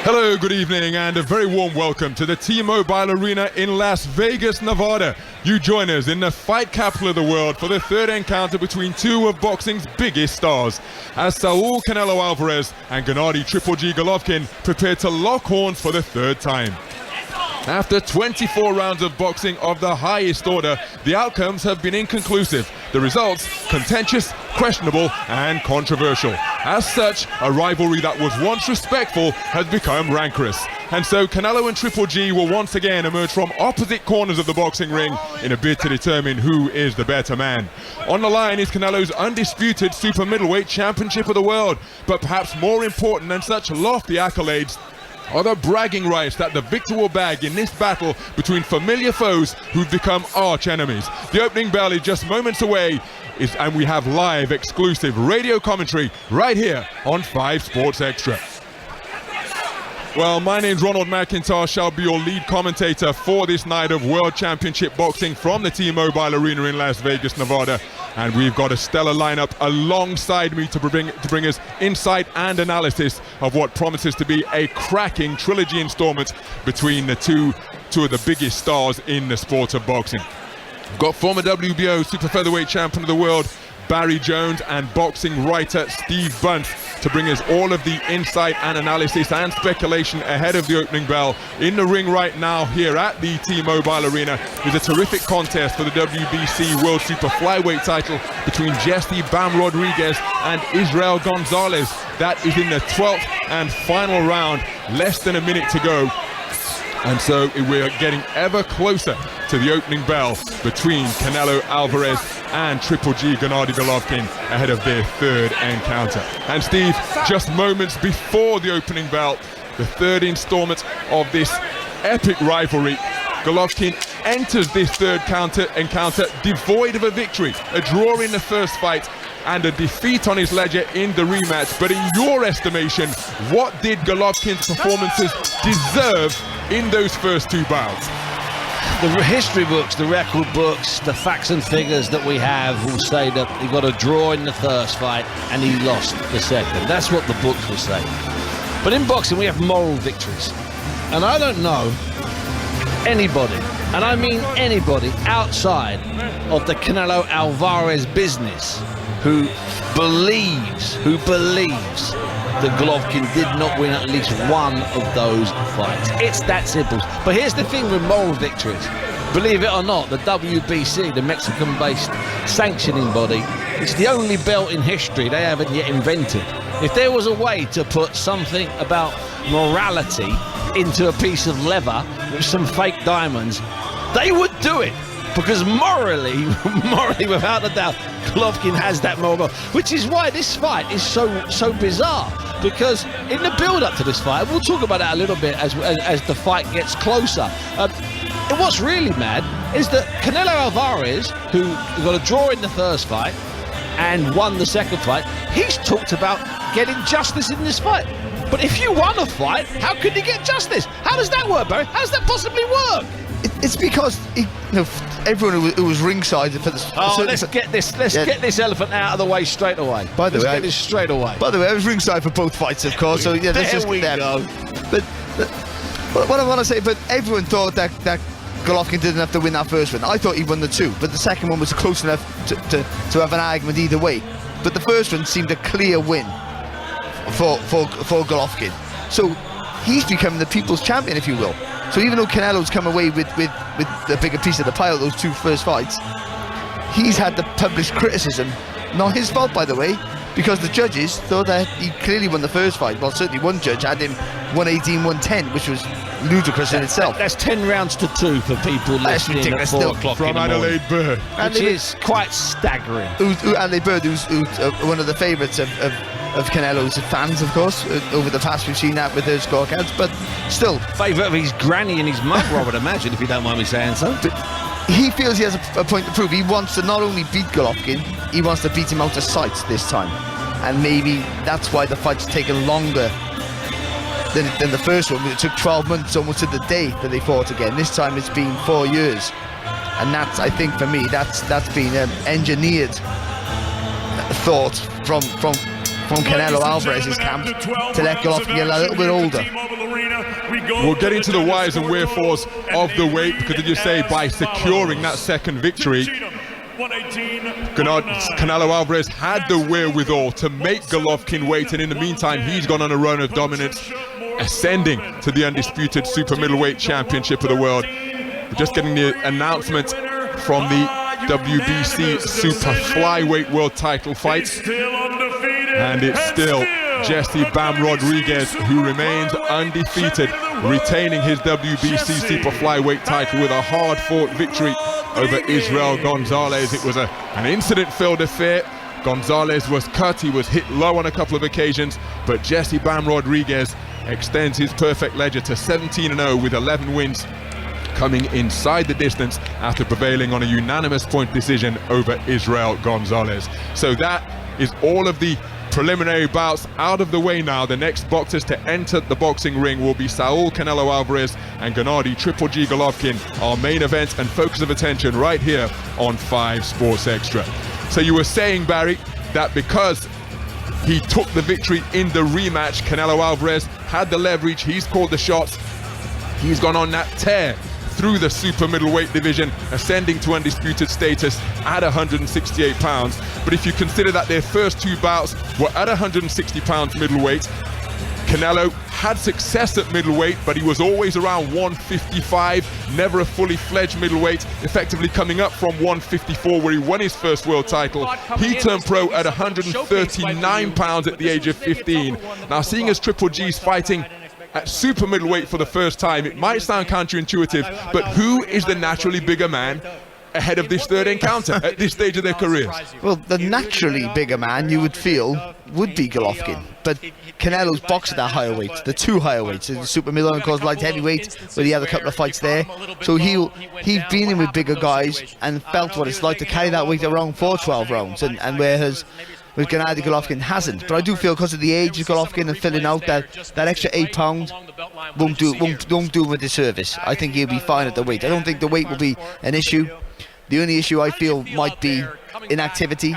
Hello, good evening, and a very warm welcome to the T-Mobile Arena in Las Vegas, Nevada. You join us in the fight capital of the world for the third encounter between two of boxing's biggest stars, as Saul Canelo Álvarez and Gennady Triple G Golovkin prepare to lock horns for the third time. After 24 rounds of boxing of the highest order, the outcomes have been inconclusive. The results, contentious, questionable, and controversial. As such, a rivalry that was once respectful has become rancorous. And so Canelo and Triple G will once again emerge from opposite corners of the boxing ring in a bid to determine who is the better man. On the line is Canelo's undisputed super middleweight championship of the world. But perhaps more important than such lofty accolades are the bragging rights that the victor will bag in this battle between familiar foes who've become arch enemies. The opening bell is just moments away, and we have live exclusive radio commentary right here on 5 Sports Extra. Well, my name's Ronald McIntosh. I'll be your lead commentator for this night of World Championship Boxing from the T-Mobile Arena in Las Vegas, Nevada. And we've got a stellar lineup alongside me to bring us insight and analysis of what promises to be a cracking trilogy installment between the two of the biggest stars in the sport of boxing. We've got former WBO super featherweight champion of the world Barry Jones and boxing writer Steve Bunt to bring us all of the insight and analysis and speculation ahead of the opening bell. In the ring right now here at the T-Mobile Arena is a terrific contest for the WBC World Super Flyweight title between Jesse Bam Rodriguez and Israel Gonzalez. That is in the 12th and final round, less than a minute to go. And so we're getting ever closer to the opening bell between Canelo Álvarez and Triple G Gennady Golovkin ahead of their third encounter. And Steve, just moments before the opening bell, the third installment of this epic rivalry, Golovkin enters this third encounter devoid of a victory, a draw in the first fight and a defeat on his ledger in the rematch. But in your estimation, what did Golovkin's performances deserve in those first two bouts? The history books, the record books, the facts and figures that we have will say that he got a draw in the first fight and he lost the second. That's what the books will say. But in boxing, we have moral victories. And I don't know anybody, and I mean anybody outside of the Canelo Álvarez business who believes that Golovkin did not win at least one of those fights. It's that simple. But here's the thing with moral victories. Believe it or not, the WBC, the Mexican-based sanctioning body, it's the only belt in history they haven't yet invented. If there was a way to put something about morality into a piece of leather with some fake diamonds, they would do it. Because morally, without a doubt, Golovkin has that moral, which is why this fight is so bizarre. Because in the build-up to this fight, we'll talk about that a little bit as the fight gets closer. And what's really mad is that Canelo Álvarez, who got a draw in the first fight and won the second fight, he's talked about getting justice in this fight. But if you won a fight, how could he get justice? How does that work, Barry? How does that possibly work? It's because everyone who was ringside for this. Let's get this elephant out of the way straight away. By the way, I was ringside for both fights, of course. So yeah, let's just go. But what I want to say, but everyone thought that Golovkin didn't have to win that first one. I thought he won the two, but the second one was close enough to have an argument either way. But the first one seemed a clear win for Golovkin. So he's become the people's champion, if you will. So even though Canelo's come away with the bigger piece of the pie of those two first fights, he's had the published criticism, not his fault by the way, because the judges thought that he clearly won the first fight. Well, certainly one judge had him 118-110, which was ludicrous in itself. That's 10 rounds to 2 for people listening at 4 o'clock from Adelaide Bird, which is quite staggering. Adelaide Bird, who's one of the favourites of Canelo's fans, of course. Over the past, we've seen that with their scorecards, but still. Favourite of his granny and his mum, I would imagine, if you don't mind me saying so. But he feels he has a point to prove. He wants to not only beat Golovkin, he wants to beat him out of sight this time. And maybe that's why the fight's taken longer than the first one. It took 12 months almost to the day that they fought again. This time it's been 4 years. And that's, I think, for me, that's been engineered thought from from Canelo Álvarez's camp to let Golovkin get a little bit older. We'll get into the whys and wherefores of the weight, because as you say, by securing that second victory, Canelo Álvarez had the wherewithal to make Golovkin wait, and in the meantime he's gone on a run of dominance, ascending to the undisputed super middleweight championship of the world. We're just getting the announcement from the WBC super flyweight world title fight, and it's still Jesse Bam Rodriguez who remains undefeated, retaining his WBC super flyweight title with a hard-fought victory over Israel Gonzalez. It was an incident-filled affair. Gonzalez was cut, he was hit low on a couple of occasions, but Jesse Bam Rodriguez extends his perfect ledger to 17-0 with 11 wins, coming inside the distance after prevailing on a unanimous point decision over Israel Gonzalez. So that is all of the preliminary bouts out of the way now. The next boxers to enter the boxing ring will be Saul Canelo Álvarez and Gennady Triple G Golovkin, our main event and focus of attention right here on 5 Sports Extra. So you were saying, Barry, that because he took the victory in the rematch, Canelo Álvarez had the leverage, he's called the shots, he's gone on that tear through the super middleweight division, ascending to undisputed status at 168 pounds. But if you consider that their first 2 bouts were at 160 pounds middleweight, Canelo had success at middleweight, but he was always around 155, never a fully fledged middleweight, effectively coming up from 154 where he won his first world title. He turned pro at 139 pounds at the age of 15. Now, seeing as Triple G's fighting at super middleweight for the first time, it might sound counterintuitive, but who is the naturally bigger man ahead of this third encounter at this stage of their careers? Well, the naturally bigger man you would feel would be Golovkin, but Canelo's boxed at that higher weight, the 2 higher weights, the super middle and of course light heavyweight, where he had a couple of fights there. So he's been in with bigger guys and felt what it's like to carry that weight around for 12 rounds, and whereas with Gennady Golovkin hasn't. But I do feel because of the age of Golovkin and filling out that extra 8 pounds won't do him a disservice. I think he'll be fine at the weight. I don't think the weight will be an issue. The only issue I feel might be inactivity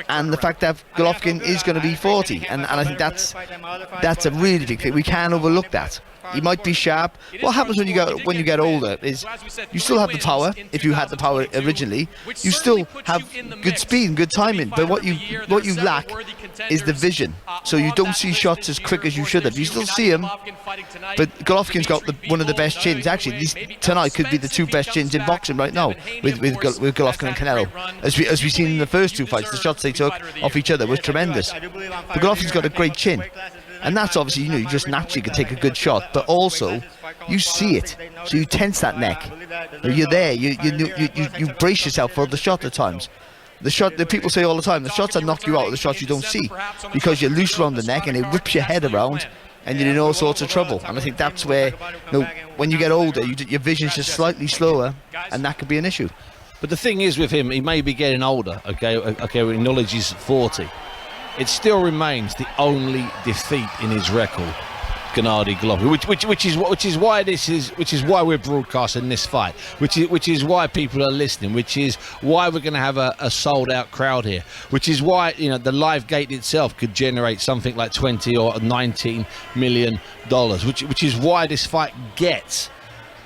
and the fact that Golovkin is going to be 40, and I think that's a really big thing. We can't overlook that. He might be sharp. What happens when you get older is you still have the power. If you had the power originally, you still have good speed and good timing. But what you lack is the vision. So you don't see shots as quick as you should have. You still see them, but Golovkin's got one of the best chins. Actually, tonight could be the 2 best chins in boxing right now with Golovkin and Canelo. As we've seen in the first 2 fights, the shots they took off each other was tremendous. But Golovkin's got a great chin. And that's obviously, you just naturally can take a good shot, but also you see it, so you tense that neck. You're there, you brace yourself for the shot at times. The shot that people say all the time, the shots that knock you out are the shots you don't see, because you're loose around the neck and it whips your head around and you're in all sorts of trouble. And I think that's where, when you get older, your vision's just slightly slower, and that could be an issue. But the thing is with him, he may be getting older, okay, we acknowledge he's 40. It still remains the only defeat in his record, Gennady Golovkin, which is why we're broadcasting this fight, which is why people are listening, which is why we're going to have a sold-out crowd here, which is why the live gate itself could generate something like 20 or 19 million dollars, which is why this fight gets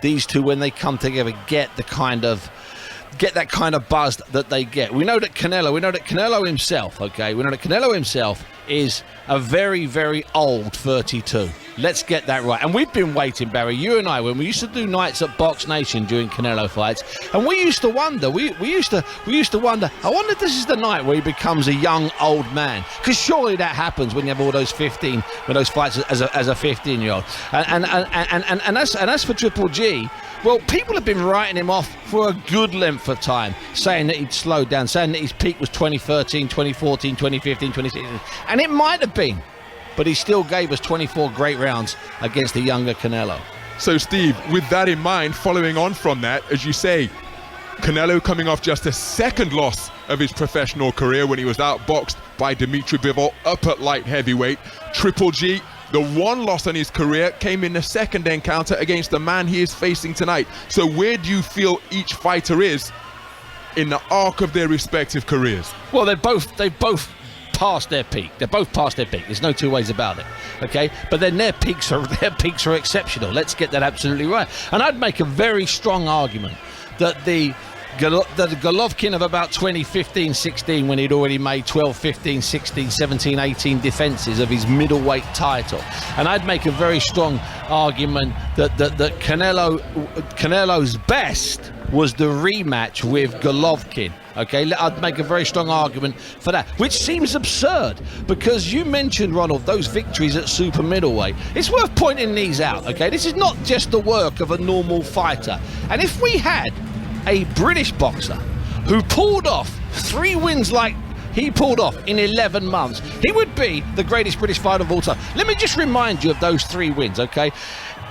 these two, when they come together, get that kind of buzz that they get. We know that Canelo himself is a very, very old 32. Let's get that right. And we've been waiting, Barry, you and I, when we used to do nights at Box Nation during Canelo fights, and we used to wonder, we used to wonder, I wonder if this is the night where he becomes a young old man, because surely that happens when you have all those fights as a 15-year-old. And as for Triple G, well, people have been writing him off for a good length of time, saying that he'd slowed down, saying that his peak was 2013, 2014, 2015, 2016. And it might have been, but he still gave us 24 great rounds against the younger Canelo. So, Steve, with that in mind, following on from that, as you say, Canelo coming off just a second loss of his professional career when he was outboxed by Dimitri Bivol up at light heavyweight. Triple G, the one loss on his career, came in the second encounter against the man he is facing tonight. So where do you feel each fighter is in the arc of their respective careers? Well, they've both past their peak. They're both past their peak. There's no two ways about it. Okay, but then their peaks are exceptional. Let's get that absolutely right. And I'd make a very strong argument that the Golovkin of about 2015-16, when he'd already made 12, 15, 16, 17, 18 defences of his middleweight title. And I'd make a very strong argument that Canelo's best was the rematch with Golovkin. Okay, I'd make a very strong argument for that, which seems absurd because you mentioned, Ronald, those victories at super middleweight. It's worth pointing these out, okay? This is not just the work of a normal fighter. And if we had a British boxer who pulled off 3 wins like he pulled off in 11 months, he would be the greatest British fighter of all time. Let me just remind you of those 3 wins, okay?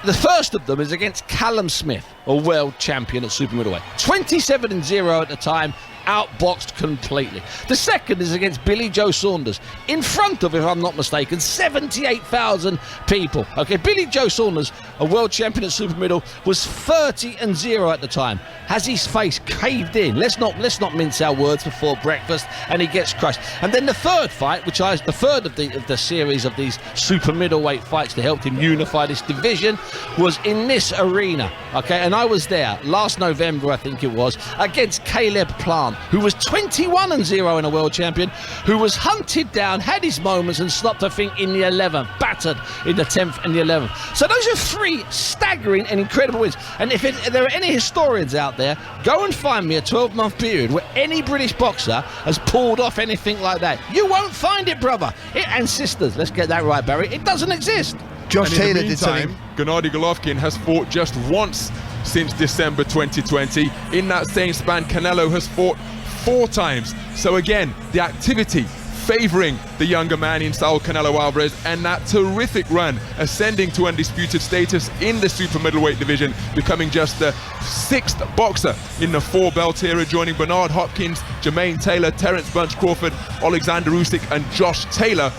The first of them is against Callum Smith, a world champion at super middleweight. 27-0 at the time, outboxed completely. The second is against Billy Joe Saunders, in front of, if I'm not mistaken, 78,000 people. Okay, Billy Joe Saunders, a world champion at super middle, was 30-0 at the time. Has his face caved in? Let's not mince our words before breakfast, and he gets crushed. And then the third fight, which is the third of the series of these super middleweight fights that helped him unify this division, was in this arena. Okay, and I was there last November, I think it was, against Caleb Plant, who was 21-0 in a world champion, who was hunted down, had his moments, and stopped, I think, in the 11th, battered in the 10th and the 11th. So those are 3 staggering and incredible wins. And if there are any historians out there, go and find me a 12-month period where any British boxer has pulled off anything like that. You won't find it, brother. And sisters, let's get that right, Barry. It doesn't exist. Josh Taylor did something. Gennady Golovkin has fought just once since December 2020. In that same span, Canelo has fought 4 times. So again, the activity favouring the younger man in Saul Canelo Álvarez, and that terrific run ascending to undisputed status in the super middleweight division, becoming just the 6th boxer in the 4-belt era, joining Bernard Hopkins, Jermaine Taylor, Terence Bunch Crawford, Alexander Usyk and Josh Taylor.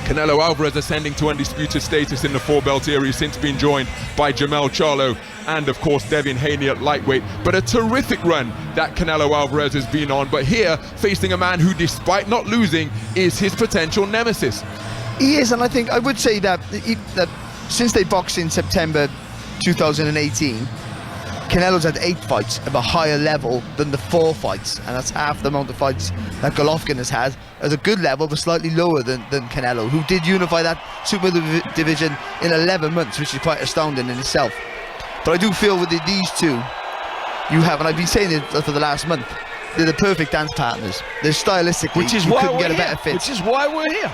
Canelo Álvarez ascending to undisputed status in the 4-belt era. He's since been joined by Jamel Charlo and, of course, Devin Haney at lightweight. But a terrific run that Canelo Álvarez has been on. But here, facing a man who, despite not losing, is his potential nemesis. He is, and I think I would say that since they boxed in September 2018, Canelo's had 8 fights of a higher level than the 4 fights, and that's half the amount of fights that Golovkin has had at a good level, but slightly lower than Canelo, who did unify that super division in 11 months, which is quite astounding in itself. But I do feel with these 2, you have, and I've been saying it for the last month, they're the perfect dance partners. They're stylistically, which is why we're here. Which is why we're here.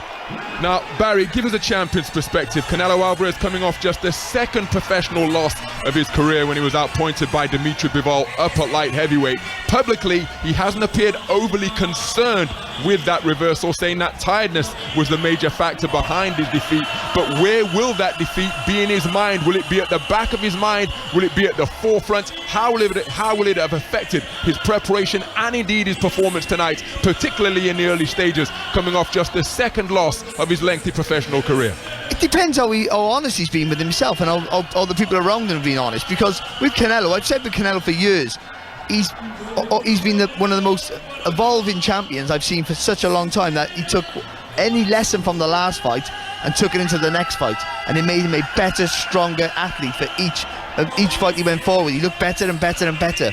Now, Barry, give us a champion's perspective. Canelo Álvarez coming off just the 2nd professional loss of his career when he was outpointed by Dimitri Bivol up at light heavyweight. Publicly, he hasn't appeared overly concerned with that reversal, saying that tiredness was the major factor behind his defeat. But where will that defeat be in his mind? Will it be at the back of his mind? Will it be at the forefront? How will it have affected his preparation and indeed his performance tonight, particularly in the early stages, coming off just the 2nd loss of his lengthy professional career? It depends how honest he's been with himself and how the people around him have been honest. Because with Canelo, I've said with Canelo for years, he's been one of the most evolving champions I've seen for such a long time, that he took any lesson from the last fight and took it into the next fight, and it made him a better, stronger athlete for each fight he went forward. He looked better and better and better.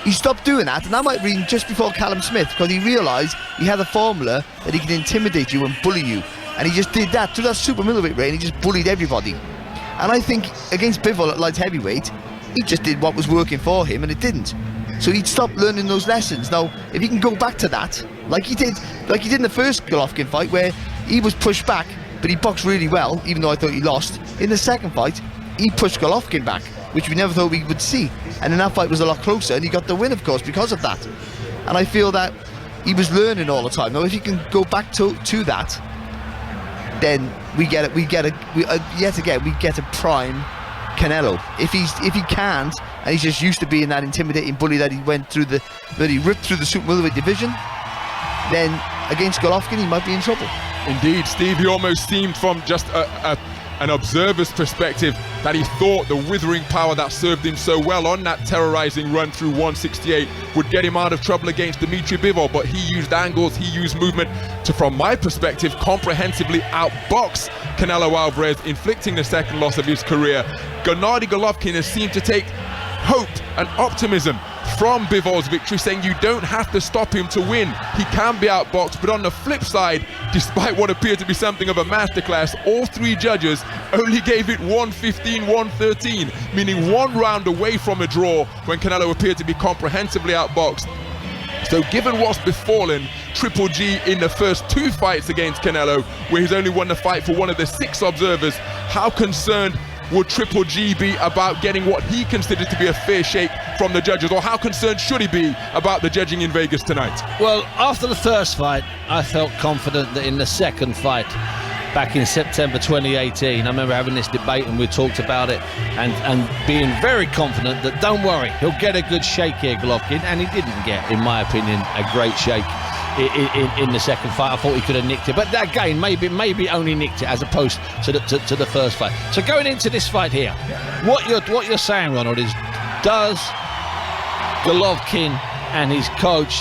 He stopped doing that, and that might have been just before Callum Smith, because he realised he had a formula that he could intimidate you and bully you, and he just did that through that super middleweight reign. He just bullied everybody, and I think against Bivol at light heavyweight, he just did what was working for him, and it didn't. So he'd stop learning those lessons. Now, if he can go back to that, like he did in the first Golovkin fight, where he was pushed back, but he boxed really well, even though I thought he lost. In the second fight, he pushed Golovkin back, which we never thought we would see. And then that fight was a lot closer, and he got the win, of course, because of that. And I feel that he was learning all the time. Now, if he can go back to that, then yet again we get a prime Canelo. If he can't, and he's just used to being that intimidating bully that he ripped through the super middleweight division, then against Golovkin he might be in trouble. Indeed, Steve, he almost seemed from just a an observer's perspective that he thought the withering power that served him so well on that terrorizing run through 168 would get him out of trouble against Dmitry Bivol, but he used angles, he used movement to, from my perspective, comprehensively outbox Canelo Álvarez, inflicting the second loss of his career. Gennady Golovkin has seemed to take hope and optimism from Bivol's victory, saying you don't have to stop him to win. He can be outboxed, but on the flip side, despite what appeared to be something of a masterclass, all three judges only gave it 115-113, meaning one round away from a draw when Canelo appeared to be comprehensively outboxed. So given what's befallen Triple G in the first two fights against Canelo, where he's only won the fight for one of the 6 observers, how concerned would Triple G be about getting what he considered to be a fair shake from the judges, or how concerned should he be about the judging in Vegas tonight? Well, after the first fight, I felt confident that in the second fight, back in September 2018, I remember having this debate and we talked about it and being very confident that, don't worry, he'll get a good shake here, Golovkin, and he didn't get, in my opinion, a great shake in the second fight. I thought he could have nicked it, but again, maybe only nicked it as opposed to the first fight. So going into this fight here, what you're saying, Ronald, is does Golovkin and his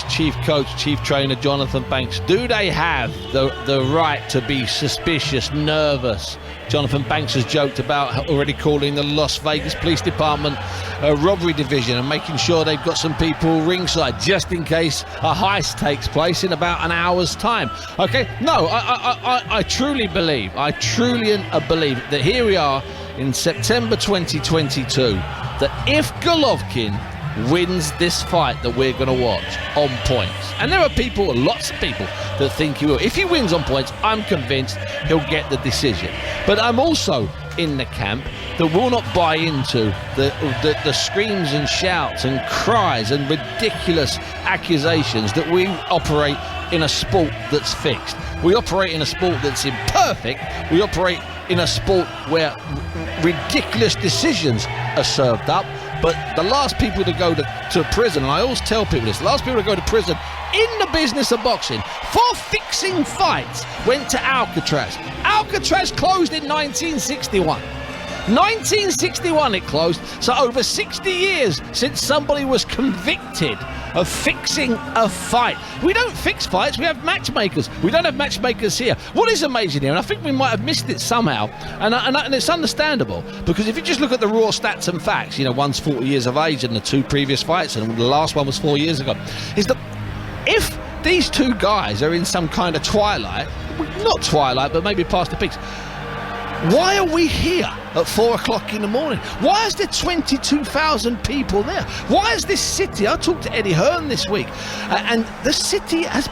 chief trainer Jonathan Banks, do they have the right to be suspicious, nervous? Jonathan Banks has joked about already calling the Las Vegas Police Department a robbery division and making sure they've got some people ringside just in case a heist takes place in about an hour's time. Okay, no, I truly believe that here we are in September 2022, that if Golovkin wins this fight that we're going to watch on points, and there are people, lots of people, that think he will. If he wins on points, I'm convinced he'll get the decision. But I'm also in the camp that will not buy into the screams and shouts and cries and ridiculous accusations that we operate in a sport that's fixed. We operate in a sport that's imperfect. We operate in a sport where ridiculous decisions are served up. But the last people to go to prison, and I always tell people this, the last people to go to prison in the business of boxing for fixing fights went to Alcatraz. Alcatraz closed in 1961. 1961 it closed, so over 60 years since somebody was convicted of fixing a fight. We don't fix fights, we have matchmakers. We don't have matchmakers here. What is amazing here, and I think we might have missed it somehow, and it's understandable, because if you just look at the raw stats and facts, one's 40 years of age in the 2 previous fights, and the last one was 4 years ago, is that if these 2 guys are in some kind of twilight, not twilight, but maybe past the peaks, why are we here at 4 o'clock in the morning? Why is there 22,000 people there? Why is this city, I talked to Eddie Hearn this week, and the city has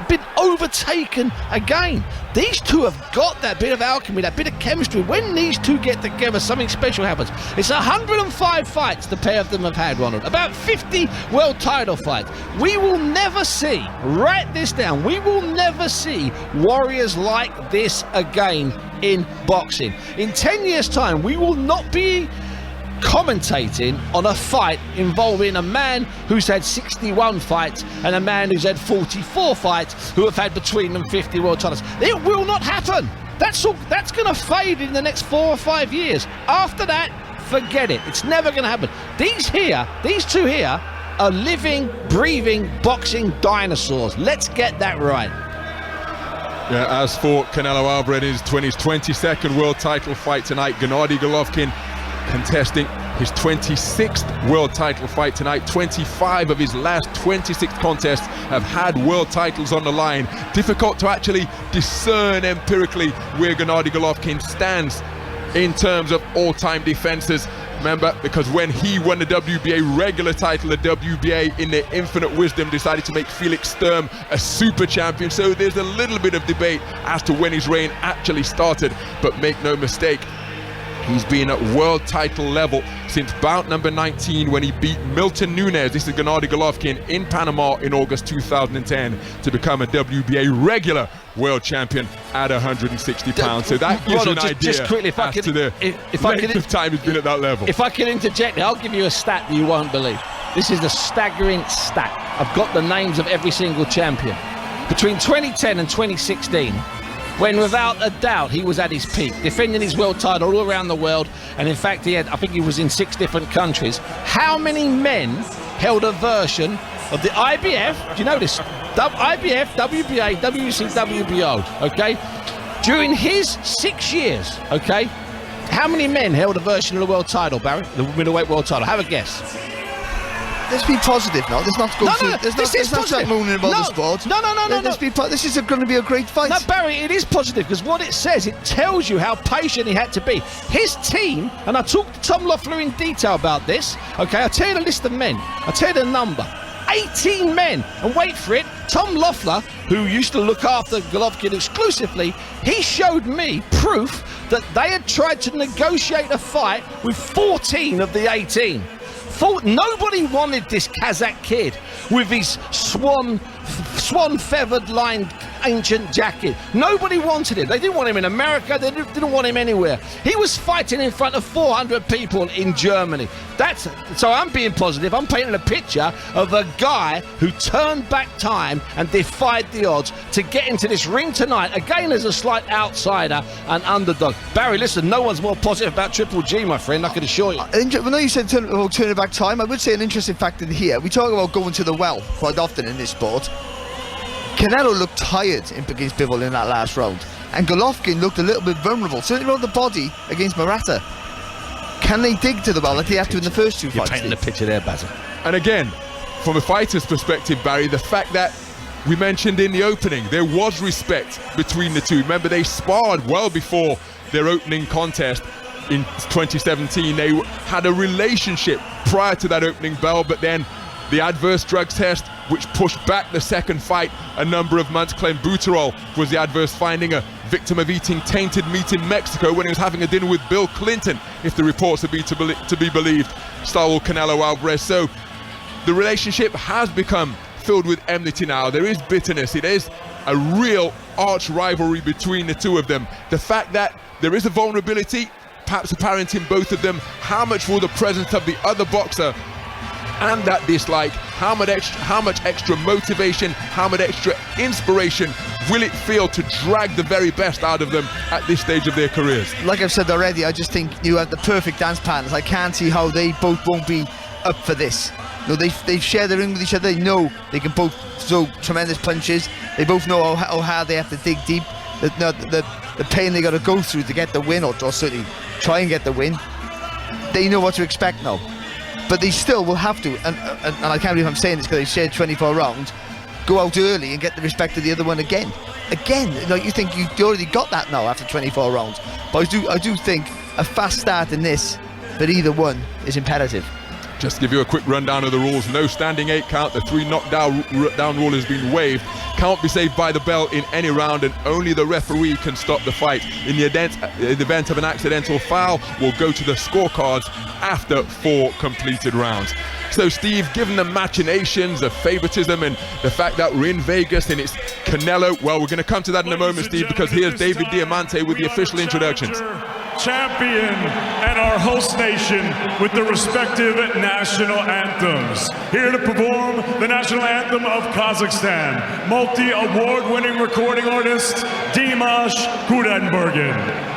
been overtaken again. These 2 have got that bit of alchemy, that bit of chemistry. When these 2 get together, something special happens. It's 105 fights the pair of them have had, Ronald. About 50 world title fights. We will never see, write this down, we will never see warriors like this again in boxing. In 10 years' time, we will not be commentating on a fight involving a man who's had 61 fights and a man who's had 44 fights, who have had between them 50 world titles. It will not happen. That's going to fade in the next 4 or 5 years. After that, forget it. It's never going to happen. These 2 here are living, breathing, boxing dinosaurs. Let's get that right. Yeah, as for Canelo Álvarez, his 22nd world title fight tonight, Gennady Golovkin contesting his 26th world title fight tonight. 25 of his last 26 contests have had world titles on the line. Difficult to actually discern empirically where Gennady Golovkin stands in terms of all-time defenses. Remember, because when he won the WBA regular title, the WBA in their infinite wisdom decided to make Felix Sturm a super champion. So there's a little bit of debate as to when his reign actually started. But make no mistake, he's been at world title level since bout number 19 when he beat Milton Nunes. This is Gennady Golovkin in Panama in August 2010 to become a WBA regular world champion at 160 pounds. So that gives you an idea just quickly, as to the length of time he's been at that level. If I can interject, I'll give you a stat that you won't believe. This is a staggering stat. I've got the names of every single champion. Between 2010 and 2016, when without a doubt he was at his peak, defending his world title all around the world, and in fact I think he was in 6 different countries. How many men held a version of the IBF, do you know this? IBF, WBA, WC, WBO, okay? During his 6 years, okay? How many men held a version of the world title, Barry? The middleweight world title. Have a guess. Let's be positive now. Let's not go through. Let's not start moaning about the sport. No. This is going to be a great fight. No, Barry, it is positive because what it says, it tells you how patient he had to be. His team, and I talked to Tom Loeffler in detail about this. Okay, I'll tell you the list of men. I'll tell you the number. 18 men. And wait for it, Tom Loeffler, who used to look after Golovkin exclusively, he showed me proof that they had tried to negotiate a fight with 14 of the 18. Nobody wanted this Kazakh kid with his swan feathered lined ancient jacket. Nobody wanted him. They didn't want him in America. They didn't want him anywhere. He was fighting in front of 400 people in Germany. So I'm being positive. I'm painting a picture of a guy who turned back time and defied the odds to get into this ring tonight, again as a slight outsider and underdog. Barry, listen, no one's more positive about Triple G, my friend, I can assure you. When you said turning back time, I would say an interesting factor here. We talk about going to the well quite often in this sport. Canelo looked tired against Bivol in that last round, and Golovkin looked a little bit vulnerable, certainly around the body against Murata. Can they dig to the well like they have to in the first 2 fights? You're painting the picture there, Basil. And again, from a fighter's perspective, Barry, the fact that we mentioned in the opening, there was respect between the two. Remember, they sparred well before their opening contest in 2017. They had a relationship prior to that opening bell, but then the adverse drugs test, which pushed back the second fight a number of months. Clenbuterol was the adverse finding, a victim of eating tainted meat in Mexico when he was having a dinner with Bill Clinton, if the reports are to be believed, stalwart Canelo Álvarez. So the relationship has become filled with enmity now. There is bitterness. It is a real arch rivalry between the two of them. The fact that there is a vulnerability, perhaps apparent in both of them, how much will the presence of the other boxer and that dislike, how much extra motivation, how much extra inspiration will it feel to drag the very best out of them at this stage of their careers? Like I've said already, I just think you have the perfect dance partners. I can't see how they both won't be up for this. No, they share the ring with each other. They know they can both throw tremendous punches. They both know how hard they have to dig deep. The pain they got to go through to get the win, or certainly try and get the win. They know what to expect now. But they still will have to, and I can't believe I'm saying this because they've shared 24 rounds, go out early and get the respect of the other one again. Like you think you already got that now after 24 rounds. But I do think a fast start in this for either one is imperative. Just to give you a quick rundown of the rules: no standing 8 count, the 3 knockdown rule has been waived, can't be saved by the bell in any round, and only the referee can stop the fight. In the event of an accidental foul, will go to the scorecards after 4 completed rounds. So Steve, given the machinations of favoritism and the fact that we're in Vegas and it's Canelo, well, we're going to come to that in a moment, Steve, because here's David Diamante with the official introductions. Champion and our host nation with the respective national anthems. Here to perform the National Anthem of Kazakhstan, multi-award-winning recording artist Dimash Kudenbergen.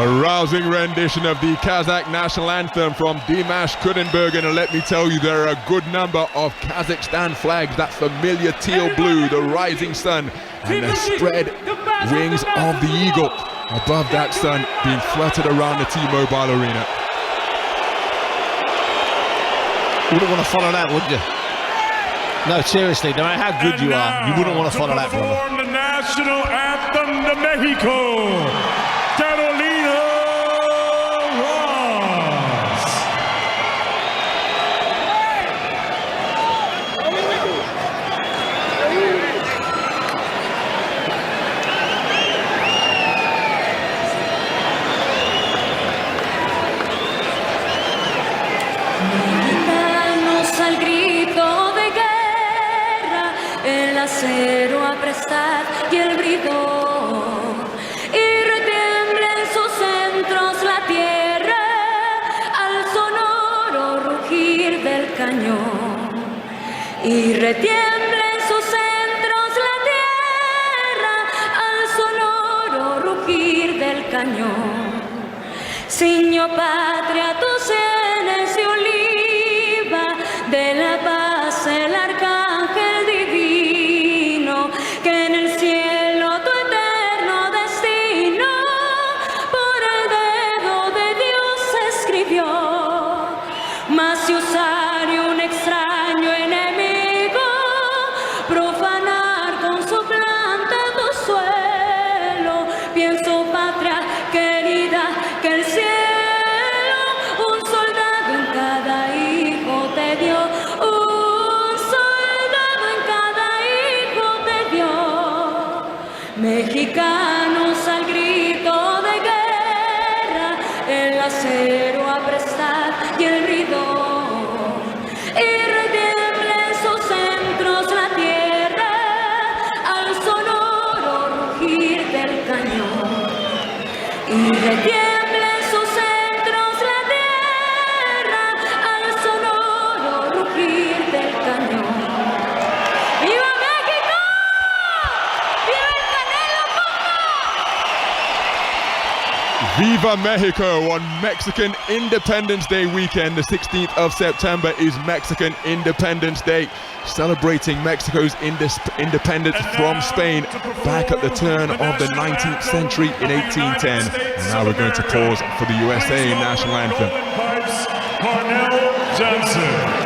A rousing rendition of the Kazakh national anthem from Dimash Kudinbergen, and let me tell you, there are a good number of Kazakhstan flags, that familiar teal blue, the rising sun, and the spread wings of the eagle above that sun being fluttered around the T-Mobile Arena. You wouldn't want to follow that, would you? No, seriously, no matter how good you are, you wouldn't want to follow that, brother. Perform the national anthem to Mexico, Carolina Ross. Mexicanos al grito de guerra, el acero apresad y el bridor, y retiembla en sus centros la tierra al sonoro rugir del cañón, y retiembla en sus centros la tierra al sonoro rugir del cañón. Ciño patria tus sienes de oliva, de la paz el arcángel divino, que en el cielo tu eterno destino por el dedo de Dios escribió. Mas si usare un extraño enemigo, profanar con su planta tu suelo, pienso patria querida, que el cielo un soldado en cada hijo te dio, un soldado en cada hijo te dio. Mexicanos al grito de guerra, el acero apresad y el bridor, y retiembla en sus centros la tierra al sonoro rugir del cañón, y retiembla en sus centros la tierra al sonoro rugir del cañón. ¡Viva México! ¡Viva el Canelo, Viva Mexico on Mexican Independence Day weekend. The 16th of September is Mexican Independence Day, celebrating Mexico's independence from Spain back at the turn of the 19th century in 1810. And now we're going to pause for the USA national anthem. Cornell Johnson.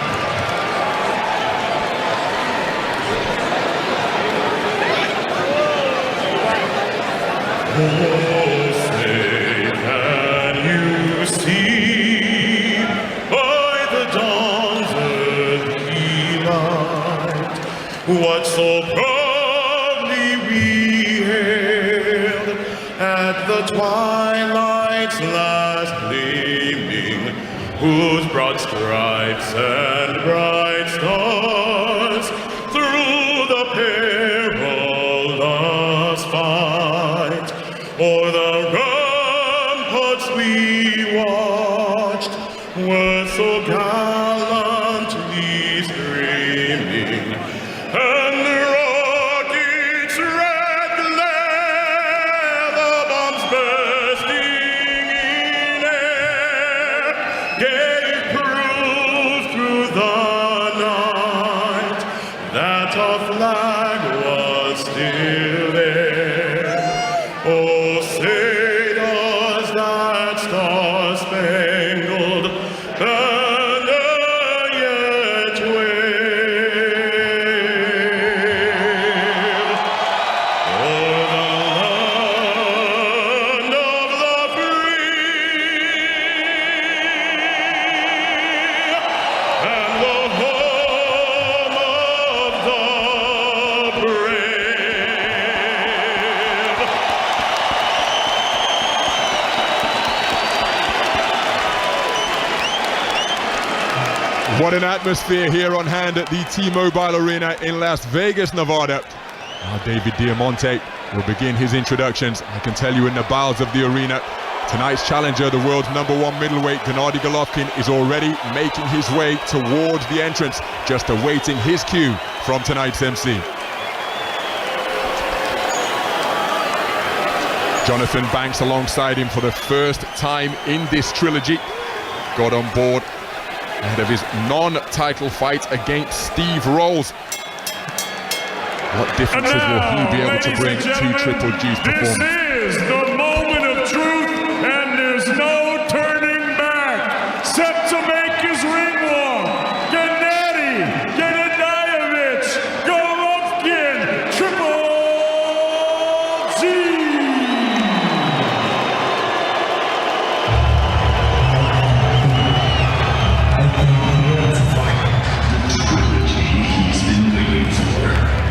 Say, can you see by the dawn's early light what so proudly we hailed at the twilight's last gleaming, whose broad stripes and bright stars through the perilous fight o'er the ramparts we watched were so gallantly streaming, and the rockets' red glare, the bombs bursting in air, gave proof through the night that our flag was still there. Oh, say does that star-spangled banner yet wave o'er the land of the free and the home of the brave? What an atmosphere here on hand at the T-Mobile Arena in Las Vegas, Nevada. Now David Diamante will begin his introductions. I can tell you, in the bowels of the arena, tonight's challenger, the world's #1 middleweight, Gennady Golovkin, is already making his way towards the entrance, just awaiting his cue from tonight's MC. Jonathan Banks alongside him for the first time in this trilogy. Got on board ahead of his non-title fight against Steve Rolls. What differences will he be able to bring to Triple G's performance? This is the moment of truth, and there's no turning back. Set to make his ring walk, Gennady, Golovkin, Triple G.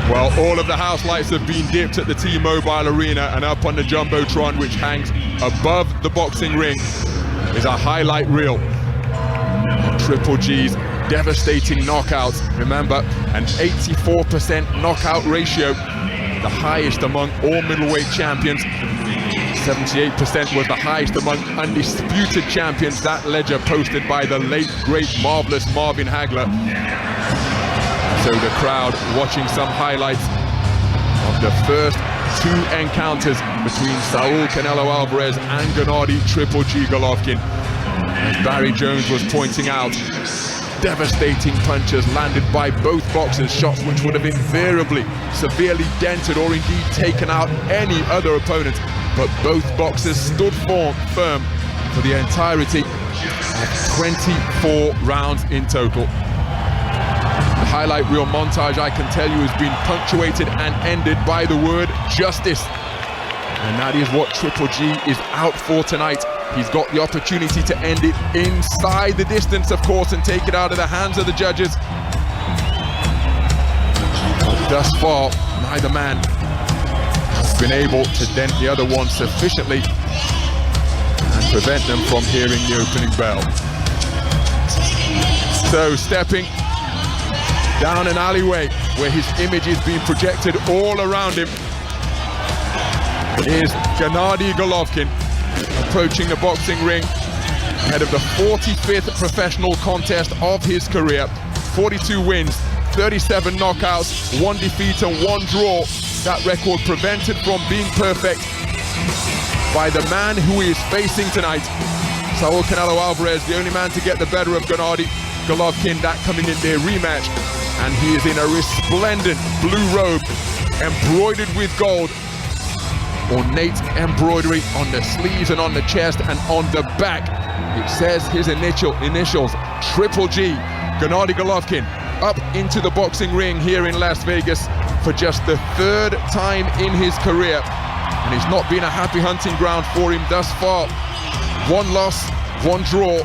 Well, all of the house lights have been dipped at the T-Mobile Arena, and up on the Jumbotron, which hangs above the boxing ring, is a highlight reel. Triple G's devastating knockouts. Remember, an 84% knockout ratio, the highest among all middleweight champions. 78% was the highest among undisputed champions. That ledger posted by the late, great, marvelous Marvin Hagler. So the crowd watching some highlights of the first two encounters between Saul Canelo Álvarez and Gennady Triple G Golovkin. As Barry Jones was pointing out, devastating punches landed by both boxers, shots which would have invariably severely dented or indeed taken out any other opponent. But both boxers stood firm for the entirety of 24 rounds in total. The highlight reel montage, I can tell you, has been punctuated and ended by the word justice. And that is what Triple G is out for tonight. He's got the opportunity to end it inside the distance, of course, and take it out of the hands of the judges. But thus far, neither man has been able to dent the other one sufficiently and prevent them from hearing the opening bell. So stepping down an alleyway where his image is being projected all around him is Gennady Golovkin, approaching the boxing ring ahead of the 45th professional contest of his career. 42 wins, 37 knockouts, 1 defeat and 1 draw. That record prevented from being perfect by the man who he is facing tonight. Saul Canelo Álvarez, the only man to get the better of Gennady Golovkin, that coming in their rematch. And he is in a resplendent blue robe, embroidered with gold. Ornate embroidery on the sleeves and on the chest and on the back. It says his initials, Triple G. Gennady Golovkin up into the boxing ring here in Las Vegas for just the 3rd time in his career. And it's not been a happy hunting ground for him thus far. 1 loss, 1 draw.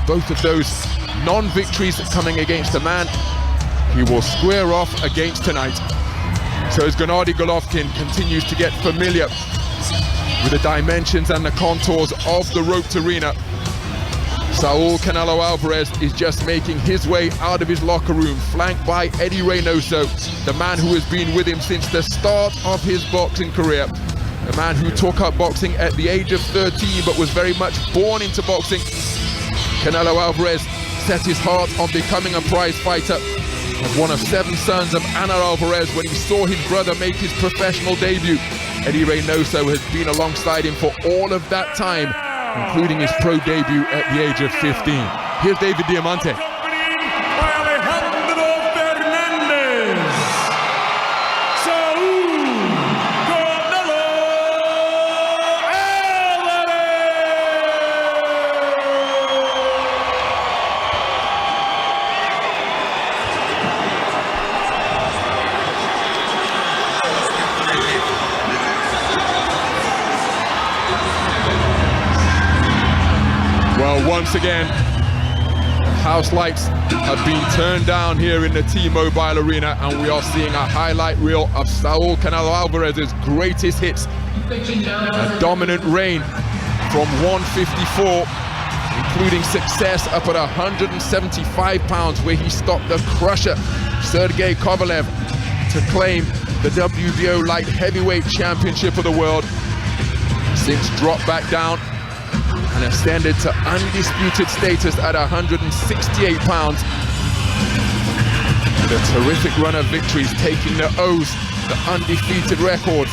Both of those non-victories coming against a man he will square off against tonight. So as Gennady Golovkin continues to get familiar with the dimensions and the contours of the roped arena, Saul Canelo Álvarez is just making his way out of his locker room, flanked by Eddie Reynoso, the man who has been with him since the start of his boxing career. The man who took up boxing at the age of 13 but was very much born into boxing. Canelo Álvarez set his heart on becoming a prize fighter. As one of 7 sons of Ana Álvarez when he saw his brother make his professional debut. Eddie Reynoso has been alongside him for all of that time, including his pro debut at the age of 15. Here's David Diamante. Once again, house lights have been turned down here in the T-Mobile Arena, and we are seeing a highlight reel of Saul Canelo Álvarez's greatest hits. A dominant reign from 154, including success up at 175 pounds, where he stopped the crusher Sergey Kovalev to claim the WBO light heavyweight championship of the world. Since dropped back down and ascended to undisputed status at 168 pounds. With a terrific run of victories, taking the O's, the undefeated records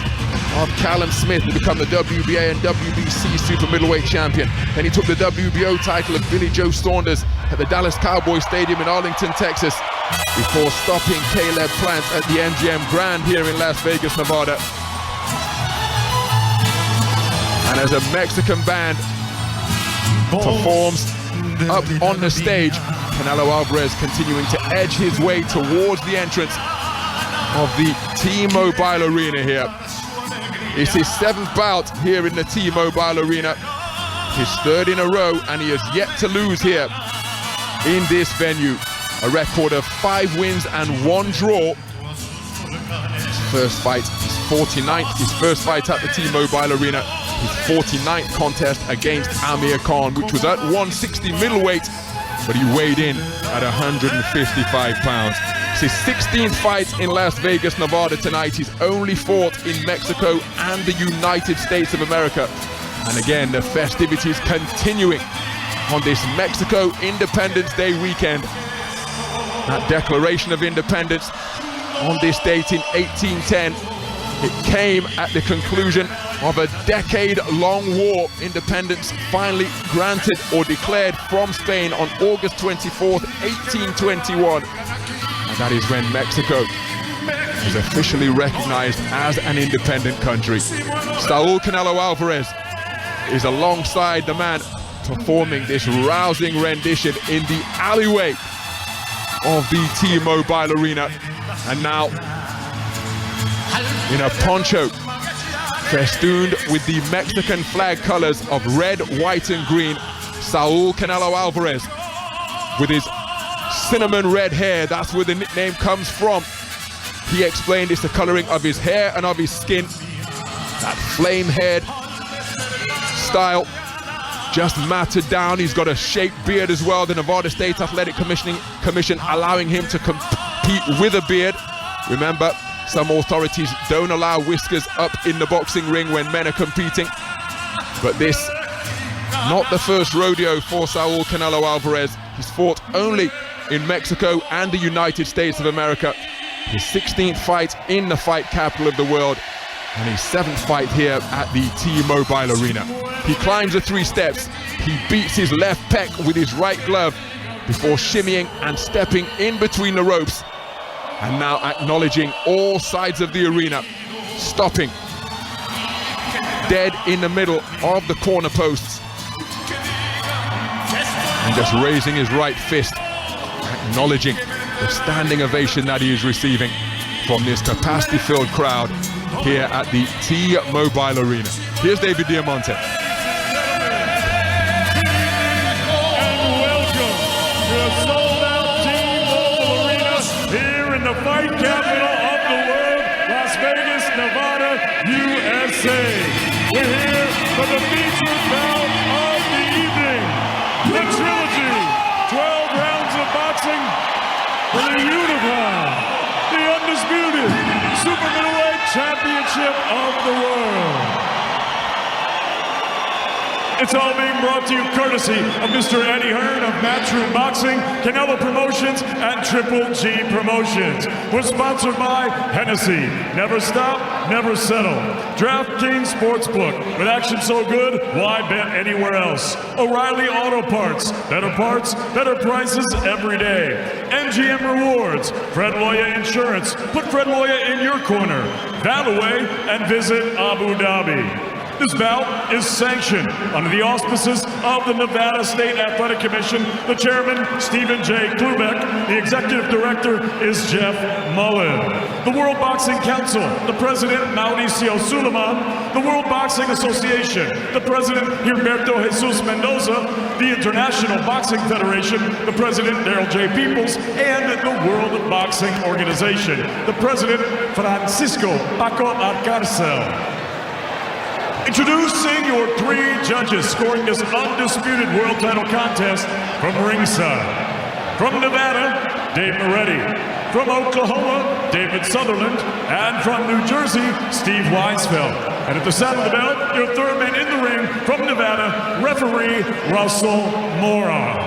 of Callum Smith to become the WBA and WBC super middleweight champion. Then he took the WBO title of Billy Joe Saunders at the Dallas Cowboys Stadium in Arlington, Texas, before stopping Caleb Plant at the MGM Grand here in Las Vegas, Nevada. And as a Mexican band performs up on the stage, Canelo Álvarez continuing to edge his way towards the entrance of the T-Mobile Arena here. It's his 7th bout here in the T-Mobile Arena, his 3rd in a row, and he has yet to lose here in this venue. A record of 5 wins and 1 draw. His first fight, his 49th, his first fight at the T-Mobile Arena, his 49th contest against Amir Khan, which was at 160 middleweight, but he weighed in at 155 pounds. It's his 16th fight in Las Vegas, Nevada tonight. He's only fought in Mexico and the United States of America. And again, the festivities continuing on this Mexico Independence Day weekend. That Declaration of Independence on this date in 1810, it came at the conclusion of a decade-long war. Independence finally granted or declared from Spain on August 24th, 1821. And that is when Mexico is officially recognized as an independent country. Saúl Canelo Álvarez is alongside the man performing this rousing rendition in the alleyway of the T-Mobile Arena. And now, in a poncho festooned with the Mexican flag colors of red, white and green, Saúl Canelo Álvarez with his cinnamon red hair, that's where the nickname comes from. He explained it's the coloring of his hair and of his skin. That flame-haired style just matted down. He's got a shaped beard as well. The Nevada State Athletic Commission allowing him to compete with a beard. Remember, some authorities don't allow whiskers up in the boxing ring when men are competing. But this, not the first rodeo for Saúl Canelo Álvarez. He's fought only in Mexico and the United States of America. His 16th fight in the fight capital of the world, and his 7th fight here at the T-Mobile Arena. He climbs the 3 steps. He beats his left pec with his right glove before shimmying and stepping in between the ropes. And now acknowledging all sides of the arena, stopping dead in the middle of the corner posts, and just raising his right fist, acknowledging the standing ovation that he is receiving from this capacity-filled crowd here at the T-Mobile Arena. Here's David Diamante. And welcome to the sold-out T-Mobile Arena here in the fight capital of the world, Las Vegas, Nevada, USA. We're here for the featured bout of the evening, the trilogy, 12 rounds of boxing for the unified, the undisputed super middleweight championship of the world. It's all being brought to you courtesy of Mr. Eddie Hearn of Matchroom Boxing, Canelo Promotions, and Triple G Promotions. We're sponsored by Hennessy, Never Stop, Never Settle, DraftKings Sportsbook, with action so good, why bet anywhere else? O'Reilly Auto Parts, better prices every day. MGM Rewards, Fred Loya Insurance, put Fred Loya in your corner. Valaway and Visit Abu Dhabi. This bout is sanctioned under the auspices of the Nevada State Athletic Commission. The chairman, Stephen J. Klubeck. The executive director is Jeff Mullen. The World Boxing Council, the president, Mauricio Suleiman. The World Boxing Association, the president, Gilberto Jesus Mendoza. The International Boxing Federation, the president, Daryl J. Peoples. And the World Boxing Organization, the president, Francisco Paco Alcarcel. Introducing your 3 judges scoring this undisputed world title contest from ringside. From Nevada, Dave Moretti. From Oklahoma, David Sutherland. And from New Jersey, Steve Weisfeld. And at the side of the belt, your third man in the ring from Nevada, referee Russell Mora.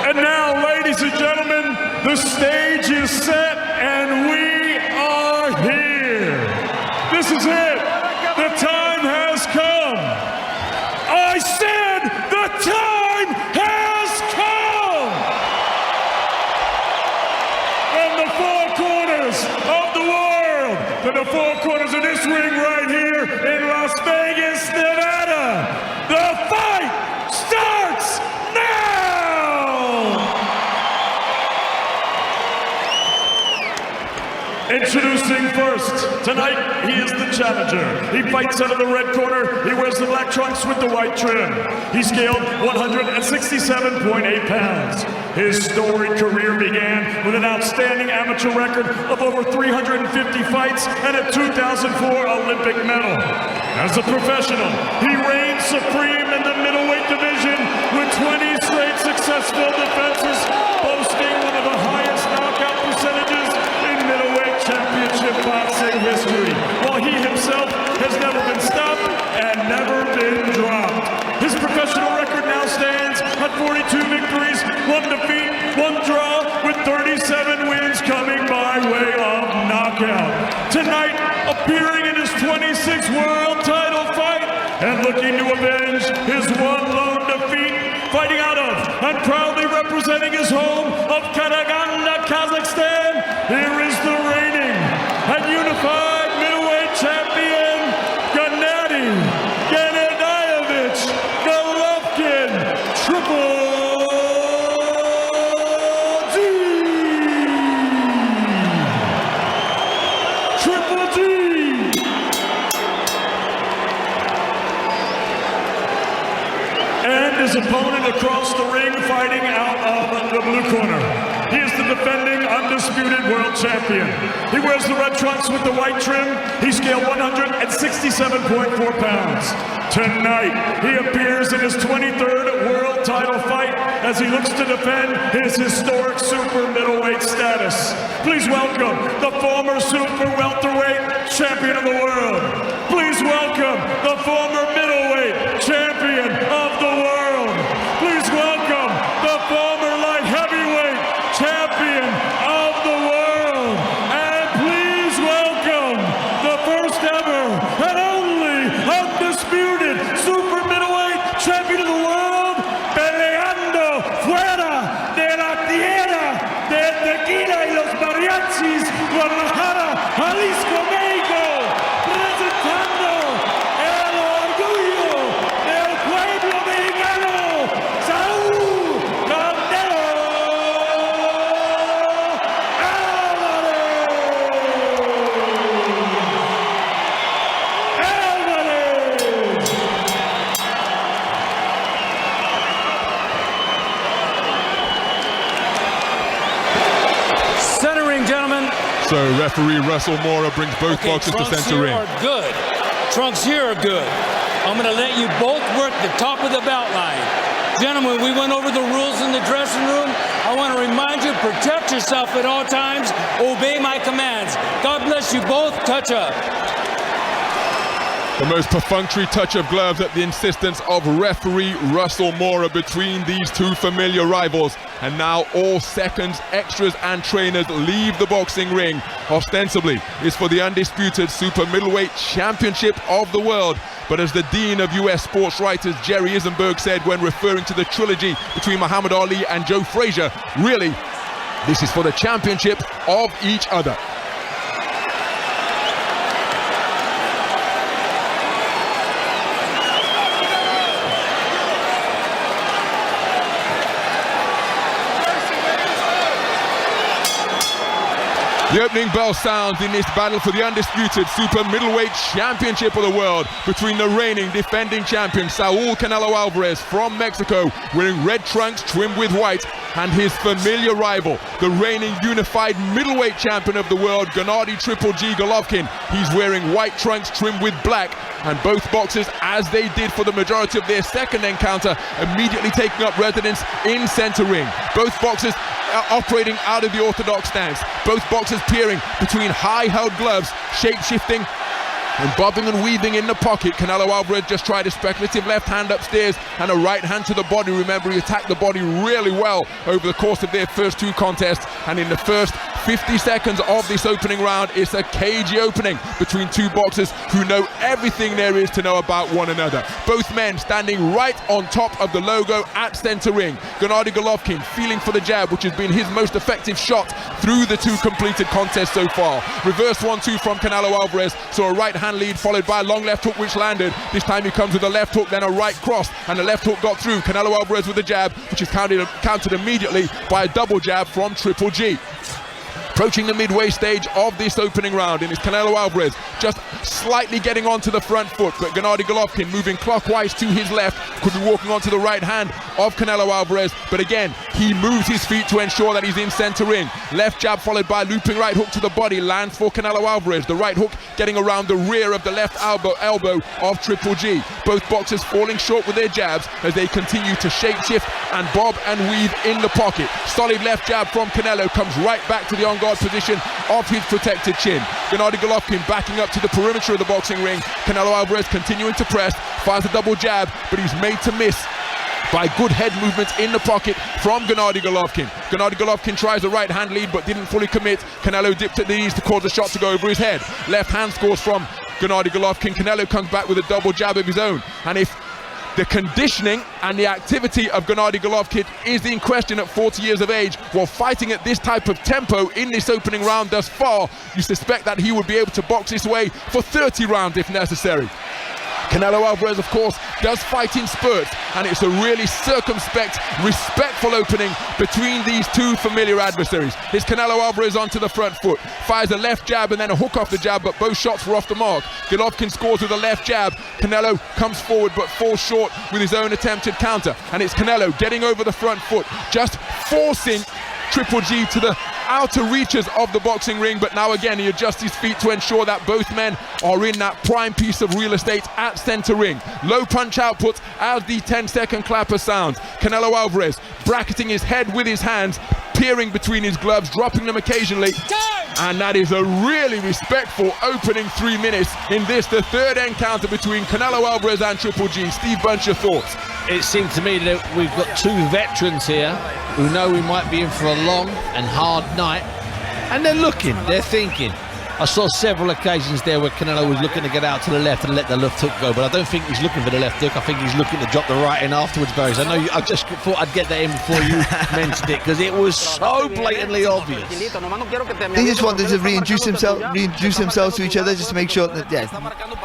And now, ladies and gentlemen, the stage is set and we are here. This is it. The time has come. I said the time has come. From the four corners of the world to the four corners of this ring right here in Las Vegas, Nevada. The fight starts now. Introducing first, tonight he is the challenger. He fights out of the red corner. He wears the black trunks with the white trim. He scaled 167.8 pounds. His storied career began with an outstanding amateur record of over 350 fights and a 2004 Olympic medal. As a professional, he reigns supreme in the middleweight division with 20 straight successful defenses, boasting one of the highest knockout percentages in middleweight championship boxing history, while he himself has never been stopped and never been dropped. His professional record now stands at 42 victories, 1 defeat, 1 draw, with 37 wins coming by way of knockout. Tonight, appearing in his 26th world title fight and looking to avenge his one lone defeat, fighting out of and proudly representing his home of Canelo, Kazakhstan, here is the reigning and unified middleweight champion, Gennady, Golovkin, Triple G. Triple G. And his opponent across the ring, fighting out of the blue corner. He is the defending undisputed world champion. He wears the red trunks with the white trim. He scaled 167.4 pounds. Tonight, he appears in his 23rd world title fight as he looks to defend his historic super middleweight status. Please welcome the former super welterweight champion of the world. Please welcome the former middleweight champion of the world. Please welcome the former light heavyweight champion of the world. And please welcome the first ever and only undisputed super middleweight champion of the world, peleando fuera de la tierra del tequila y los mariachis, Guadalajara, Jalisco, México, presentando el orgullo del pueblo mexicano, Saúl Canelo Álvarez. Centering, gentlemen. So referee Russell Mora brings both boxers to Trunks center here ring. are good. Trunks here are good. I'm going to let you both work the top of the belt line. Gentlemen, we went over the rules in the dressing room. I want to remind you, protect yourself at all times. Obey my commands. God bless you both. Touch up. The most perfunctory touch of gloves at the insistence of referee Russell Mora between these two familiar rivals. And now all seconds, extras and trainers leave the boxing ring. Ostensibly, it's for the undisputed super middleweight championship of the world. But as the Dean of US sports writers Jerry Isenberg said when referring to the trilogy between Muhammad Ali and Joe Frazier, really, this is for the championship of each other. The opening bell sounds in this battle for the undisputed super middleweight championship of the world between the reigning defending champion Saúl Canelo Álvarez from Mexico, wearing red trunks trimmed with white, and his familiar rival, the reigning unified middleweight champion of the world, Gennady Triple G Golovkin. He's wearing white trunks trimmed with black, and both boxers, as they did for the majority of their second encounter, immediately taking up residence in center ring. Both boxers operating out of the orthodox stance. Both boxers peering between high-held gloves, shape-shifting and bobbing and weaving in the pocket. Canelo Álvarez just tried a speculative left hand upstairs and a right hand to the body. Remember, he attacked the body really well over the course of their first two contests, and in the first 50 seconds of this opening round. It's a cagey opening between two boxers who know everything there is to know about one another. Both men standing right on top of the logo at center ring. Gennady Golovkin feeling for the jab, which has been his most effective shot through the two completed contests so far. Reverse 1-2 from Canelo Álvarez, so a right hand lead followed by a long left hook which landed. This time he comes with a left hook, then a right cross, and the left hook got through. Canelo Álvarez with a jab, which is countered immediately by a double jab from Triple G. Approaching the midway stage of this opening round, and it's Canelo Álvarez just slightly getting onto the front foot, but Gennady Golovkin moving clockwise to his left, could be walking onto the right hand of Canelo Álvarez, but again he moves his feet to ensure that he's in center ring. Left jab followed by a looping right hook to the body, lands for Canelo Álvarez. The right hook getting around the rear of the left elbow of Triple G. Both boxers falling short with their jabs as they continue to shapeshift and bob and weave in the pocket. Solid left jab from Canelo comes right back to the on-guard position of his protected chin. Gennady Golovkin backing up to the perimeter of the boxing ring. Canelo Álvarez continuing to press, fires a double jab, but he's made to miss by good head movements in the pocket from Gennady Golovkin. Gennady Golovkin tries a right hand lead but didn't fully commit. Canelo dipped at the knees to cause the shot to go over his head. Left hand scores from Gennady Golovkin. Canelo comes back with a double jab of his own. And if the conditioning and the activity of Gennady Golovkin is in question at 40 years of age, while fighting at this type of tempo in this opening round thus far, you suspect that he would be able to box his way for 30 rounds if necessary. Canelo Álvarez, of course, does fight in spurts, and it's a really circumspect, respectful opening between these two familiar adversaries. It's Canelo Álvarez onto the front foot, fires a left jab and then a hook off the jab, but both shots were off the mark. Golovkin scores with a left jab. Canelo comes forward but falls short with his own attempted counter, and it's Canelo getting over the front foot, just forcing Triple G to the outer reaches of the boxing ring, but now again he adjusts his feet to ensure that both men are in that prime piece of real estate at center ring. Low punch output as the 10-second clapper sounds. Canelo Álvarez bracketing his head with his hands, peering between his gloves, dropping them occasionally. And that is a really respectful opening 3 minutes in this, the third encounter between Canelo Álvarez and Triple G. Steve Bunch, your thoughts? It seemed to me that we've got two veterans here who know we might be in for a long and hard night, and they're looking, they're thinking. I saw several occasions there where Canelo was looking to get out to the left and let the left hook go, but I don't think he's looking for the left hook. I think he's looking to drop the right in afterwards, Barry. I know I just thought I'd get that in before you mentioned it, because it was so blatantly obvious. He just wanted to reintroduce themselves to each other, just to make sure that, yeah,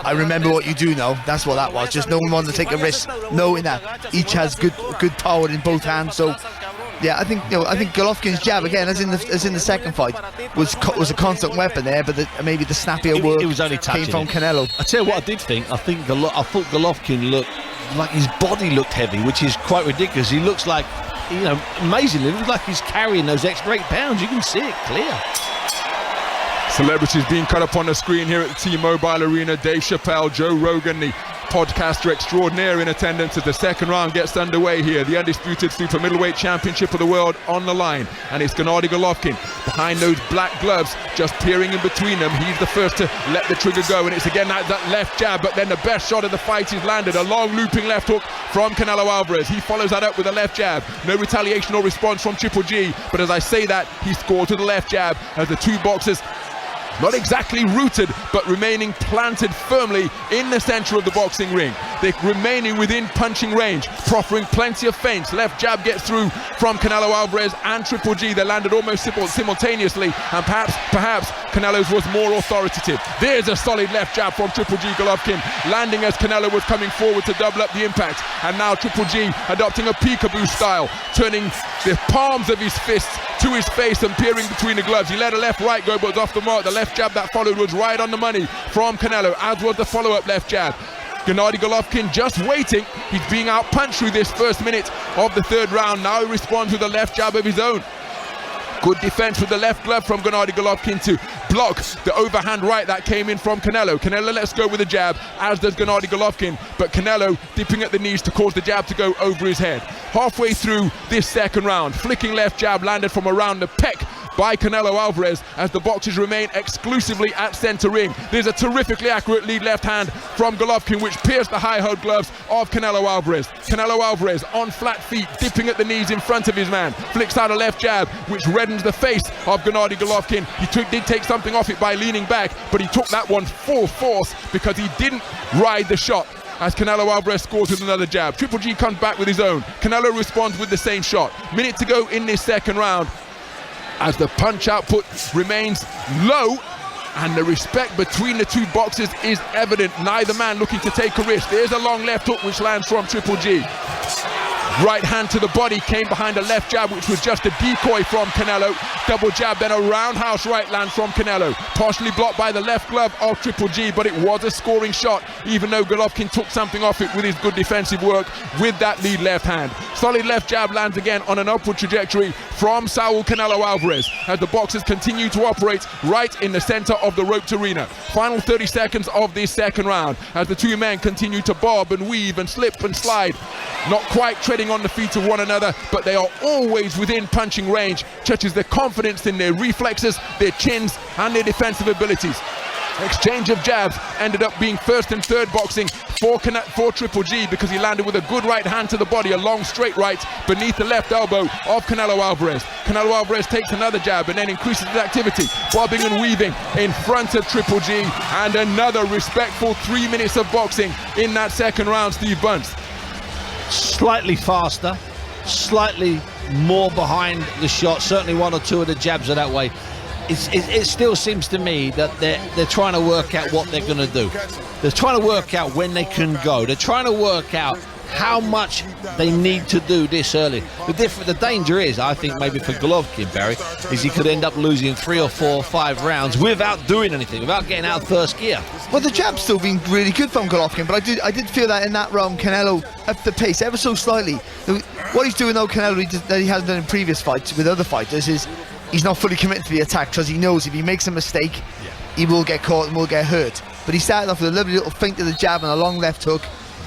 I remember what you do now. That's what that was. Just no one wanted to take a risk, knowing that each has good power in both hands. So yeah, I think Golovkin's jab again, as in the second fight, was a constant weapon there, but maybe the snappier work it was only came from Canelo. I tell you what I did think. I thought Golovkin looked like his body looked heavy, which is quite ridiculous. He looks like, amazingly, it looks like he's carrying those extra 8 pounds. You can see it clear. Celebrities being cut up on the screen here at the T-Mobile Arena. Dave Chappelle, Joe Rogan, the podcaster extraordinaire in attendance as the second round gets underway here. The undisputed super middleweight championship of the world on the line, and it's Gennady Golovkin behind those black gloves, just peering in between them. He's the first to let the trigger go, and it's again that left jab, but then the best shot of the fight is landed. A long looping left hook from Canelo Álvarez. He follows that up with a left jab. No retaliation or response from Triple G, but as I say that, he scores with a left jab as the two boxers not exactly rooted, but remaining planted firmly in the center of the boxing ring. They're remaining within punching range, proffering plenty of feints. Left jab gets through from Canelo Álvarez and Triple G. They landed almost simultaneously, and perhaps Canelo's was more authoritative. There's a solid left jab from Triple G. Golovkin landing as Canelo was coming forward to double up the impact, and now Triple G adopting a peekaboo style, turning the palms of his fists to his face and peering between the gloves. He let a left-right go, but was off the mark. The left jab that followed was right on the money from Canelo, as was the follow-up left jab. Gennady Golovkin just waiting. He's being out-punched through this first minute of the third round. Now he responds with a left jab of his own. Good defense with the left glove from Gennady Golovkin to block the overhand right that came in from Canelo. Canelo lets go with a jab, as does Gennady Golovkin, but Canelo dipping at the knees to cause the jab to go over his head. Halfway through this second round, flicking left jab landed from around the pec by Canelo Álvarez as the boxers remain exclusively at center ring. There's a terrifically accurate lead left hand from Golovkin which pierced the high-held gloves of Canelo Álvarez. Canelo Álvarez on flat feet, dipping at the knees in front of his man, flicks out a left jab which reddens the face of Gennady Golovkin. He did take something off it by leaning back, but he took that one full force because he didn't ride the shot. As Canelo Álvarez scores with another jab, Triple G comes back with his own. Canelo responds with the same shot. Minute to go in this second round as the punch output remains low and the respect between the two boxers is evident. Neither man looking to take a risk. There's a long left hook which lands from Triple G. Right hand to the body came behind a left jab which was just a decoy from Canelo. Double jab, then a roundhouse right land from Canelo. Partially blocked by the left glove of Triple G, but it was a scoring shot, even though Golovkin took something off it with his good defensive work with that lead left hand. Solid left jab lands again on an upward trajectory from Saul Canelo Álvarez as the boxers continue to operate right in the center of the roped arena. Final 30 seconds of this second round as the two men continue to bob and weave and slip and slide. Not quite treading on the feet of one another, but they are always within punching range, touches their confidence in their reflexes, their chins and their defensive abilities. Exchange of jabs ended up being first and third boxing for Triple G because he landed with a good right hand to the body, a long straight right beneath the left elbow of Canelo Álvarez. Canelo Álvarez takes another jab and then increases his activity, bobbing and weaving in front of Triple G, and another respectful 3 minutes of boxing in that second round, Steve Bunce. Slightly faster, slightly more behind the shot. Certainly one or two of the jabs are that way. It still seems to me that they're trying to work out what they're going to do. They're trying to work out when they can go. They're trying to work out how much they need to do this early. The danger is, I think, maybe for Golovkin, Barry, is he could end up losing 3 or 4 or 5 rounds without doing anything, without getting out of first gear. Well, the jab's still been really good from Golovkin, but I did feel that in that round Canelo upped the pace ever so slightly. What he's doing now, Canelo, that he hasn't done in previous fights with other fighters, is he's not fully committed to the attack because he knows if he makes a mistake, he will get caught and will get hurt. But he started off with a lovely little feint to the jab and a long left hook,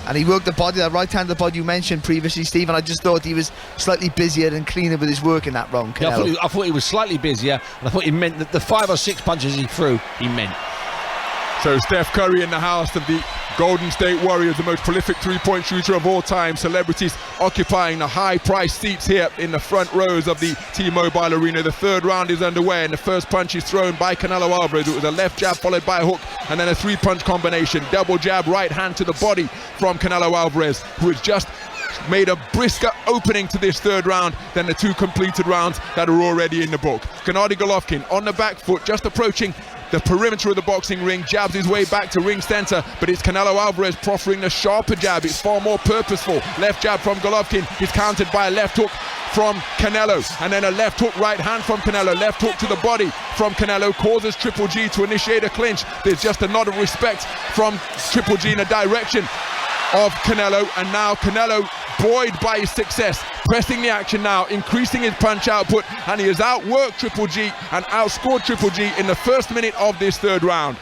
and he worked the body, that right hand to the body you mentioned previously, Steve, and I just thought he was slightly busier and cleaner with his work in that round, Canelo. Yeah, I thought he was slightly busier, and I thought he meant that the 5 or 6 punches he threw, he meant. So Steph Curry in the house of the Golden State Warriors, the most prolific three-point shooter of all time. Celebrities occupying the high-priced seats here in the front rows of the T-Mobile Arena. The third round is underway, and the first punch is thrown by Canelo Álvarez. It was a left jab followed by a hook, and then a 3-punch combination. Double jab, right hand to the body from Canelo Álvarez, who has just made a brisker opening to this third round than the 2 completed rounds that are already in the book. Gennady Golovkin on the back foot, just approaching the perimeter of the boxing ring, jabs his way back to ring center, but it's Canelo Álvarez proffering the sharper jab. It's far more purposeful. Left jab from Golovkin is countered by a left hook from Canelo, and then a left hook right hand from Canelo. Left hook to the body from Canelo causes Triple G to initiate a clinch. There's just a nod of respect from Triple G in the direction of Canelo, and now Canelo, buoyed by his success, pressing the action now, increasing his punch output, and he has outworked Triple G and outscored Triple G in the first minute of this third round.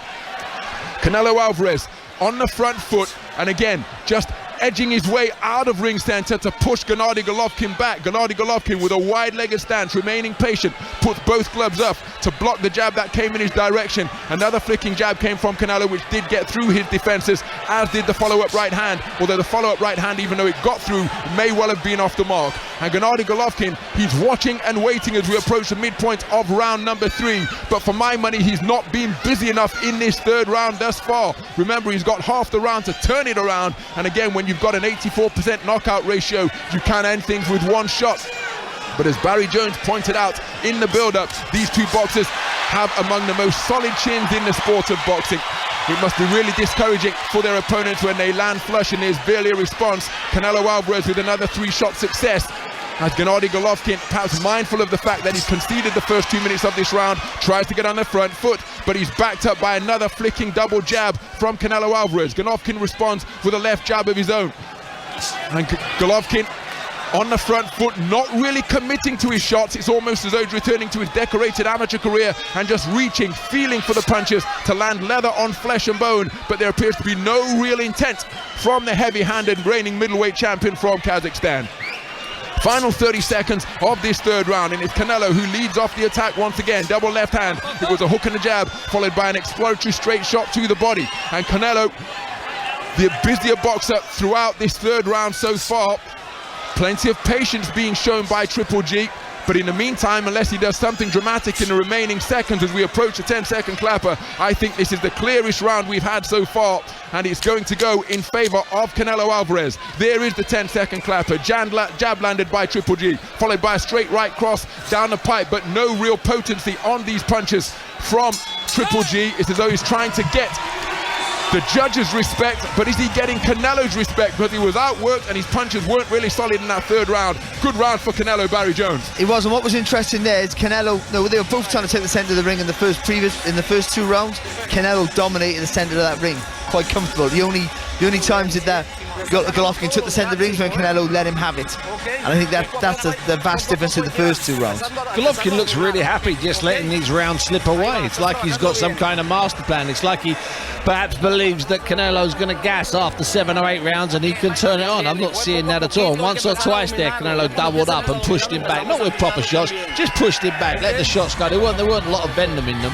Canelo Álvarez on the front foot, and again, just edging his way out of ring center to push Gennady Golovkin back. Gennady Golovkin with a wide-legged stance, remaining patient, puts both gloves up to block the jab that came in his direction. Another flicking jab came from Canelo, which did get through his defenses, as did the follow-up right hand, although the follow-up right hand, even though it got through, may well have been off the mark. And Gennady Golovkin, he's watching and waiting as we approach the midpoint of round number 3, but for my money, he's not been busy enough in this third round thus far. Remember, he's got half the round to turn it around, and again, when you've got an 84% knockout ratio, you can end things with one shot. But as Barry Jones pointed out in the build-up, these two boxers have among the most solid chins in the sport of boxing. It must be really discouraging for their opponents when they land flush and there's barely a response. Canelo Álvarez with another 3-shot success, as Gennady Golovkin, perhaps mindful of the fact that he's conceded the first 2 minutes of this round, tries to get on the front foot, but he's backed up by another flicking double jab from Canelo Álvarez. Golovkin responds with a left jab of his own. And Golovkin on the front foot, not really committing to his shots. It's almost as though he's returning to his decorated amateur career and just reaching, feeling for the punches to land leather on flesh and bone, but there appears to be no real intent from the heavy-handed reigning middleweight champion from Kazakhstan. Final 30 seconds of this third round, and it's Canelo who leads off the attack once again. Double left hand. It was a hook and a jab, followed by an exploratory straight shot to the body. And Canelo, the busier boxer throughout this third round so far. Plenty of patience being shown by Triple G. But in the meantime, unless he does something dramatic in the remaining seconds as we approach the 10-second clapper, I think this is the clearest round we've had so far, and it's going to go in favor of Canelo Álvarez. There is the 10-second clapper. Jab landed by Triple G, followed by a straight right cross down the pipe, but no real potency on these punches from Triple G. It's as though he's trying to get the judge's respect, but is he getting Canelo's respect? Because he was outworked and his punches weren't really solid in that third round. Good round for Canelo, Barry Jones. It was, and what was interesting there is Canelo, they were both trying to take the centre of the ring in the first two rounds. Canelo dominated the centre of that ring, quite comfortable. The only times that Golovkin took the centre of the ring when Canelo let him have it. And I think that's the vast difference in the first two rounds. Golovkin looks really happy just letting these rounds slip away. It's like he's got some kind of master plan. It's like he perhaps believes that Canelo's going to gas after 7 or 8 rounds and he can turn it on. I'm not seeing that at all. Once or twice there, Canelo doubled up and pushed him back. Not with proper shots, just pushed him back, let the shots go. There weren't a lot of venom in them.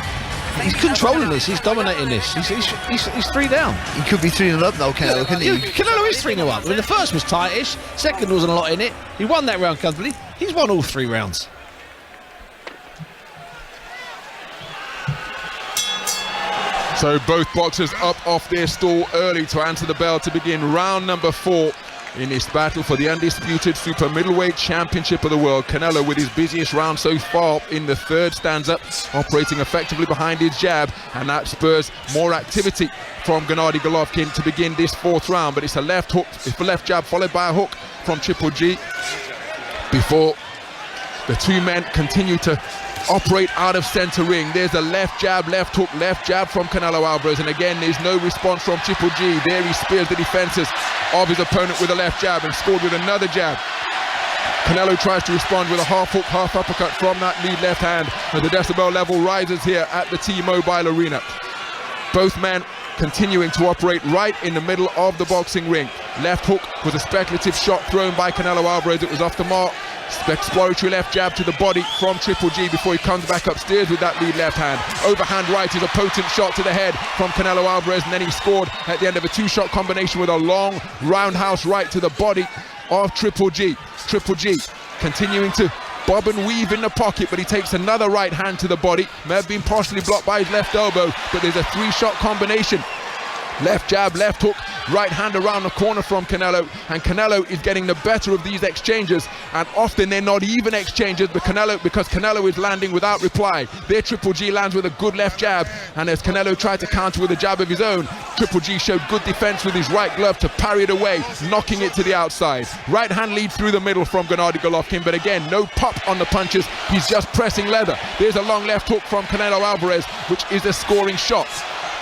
He's controlling this, he's dominating this. He's 3 down. He could be 3-0 up now, Canelo, couldn't he? Canelo is 3-0 up. I mean, the first was tightish, second wasn't a lot in it. He won that round comfortably. He's won all 3 rounds. So both boxers up off their stall early to answer the bell to begin round number 4 in this battle for the undisputed super middleweight championship of the world. Canelo with his busiest round so far in the third stanza, operating effectively behind his jab, and that spurs more activity from Gennady Golovkin to begin this 4th round. But it's a left hook, it's a left jab followed by a hook from Triple G before the two men continue to operate out of center ring. There's a left jab, left hook, left jab from Canelo Álvarez, and again there's no response from Triple G. There he spears the defenses of his opponent with a left jab and scored with another jab. Canelo tries to respond with a half hook, half uppercut from that lead left hand as the decibel level rises here at the T-Mobile Arena. Both men continuing to operate right in the middle of the boxing ring. Left hook was a speculative shot thrown by Canelo Álvarez. It was off the mark. Exploratory left jab to the body from Triple G before he comes back upstairs with that lead left hand. Overhand right is a potent shot to the head from Canelo Álvarez, and then he scored at the end of a 2-shot combination with a long roundhouse right to the body of Triple G. Triple G continuing to bob and weave in the pocket, but he takes another right hand to the body. May have been partially blocked by his left elbow, but there's a 3-shot combination. Left jab, left hook, right hand around the corner from Canelo, and Canelo is getting the better of these exchanges, and often they're not even exchanges, but because Canelo is landing without reply. There Triple G lands with a good left jab, and as Canelo tried to counter with a jab of his own, Triple G showed good defense with his right glove to parry it away, knocking it to the outside. Right hand lead through the middle from Gennady Golovkin, but again, no pop on the punches, he's just pressing leather. There's a long left hook from Canelo Álvarez, which is a scoring shot.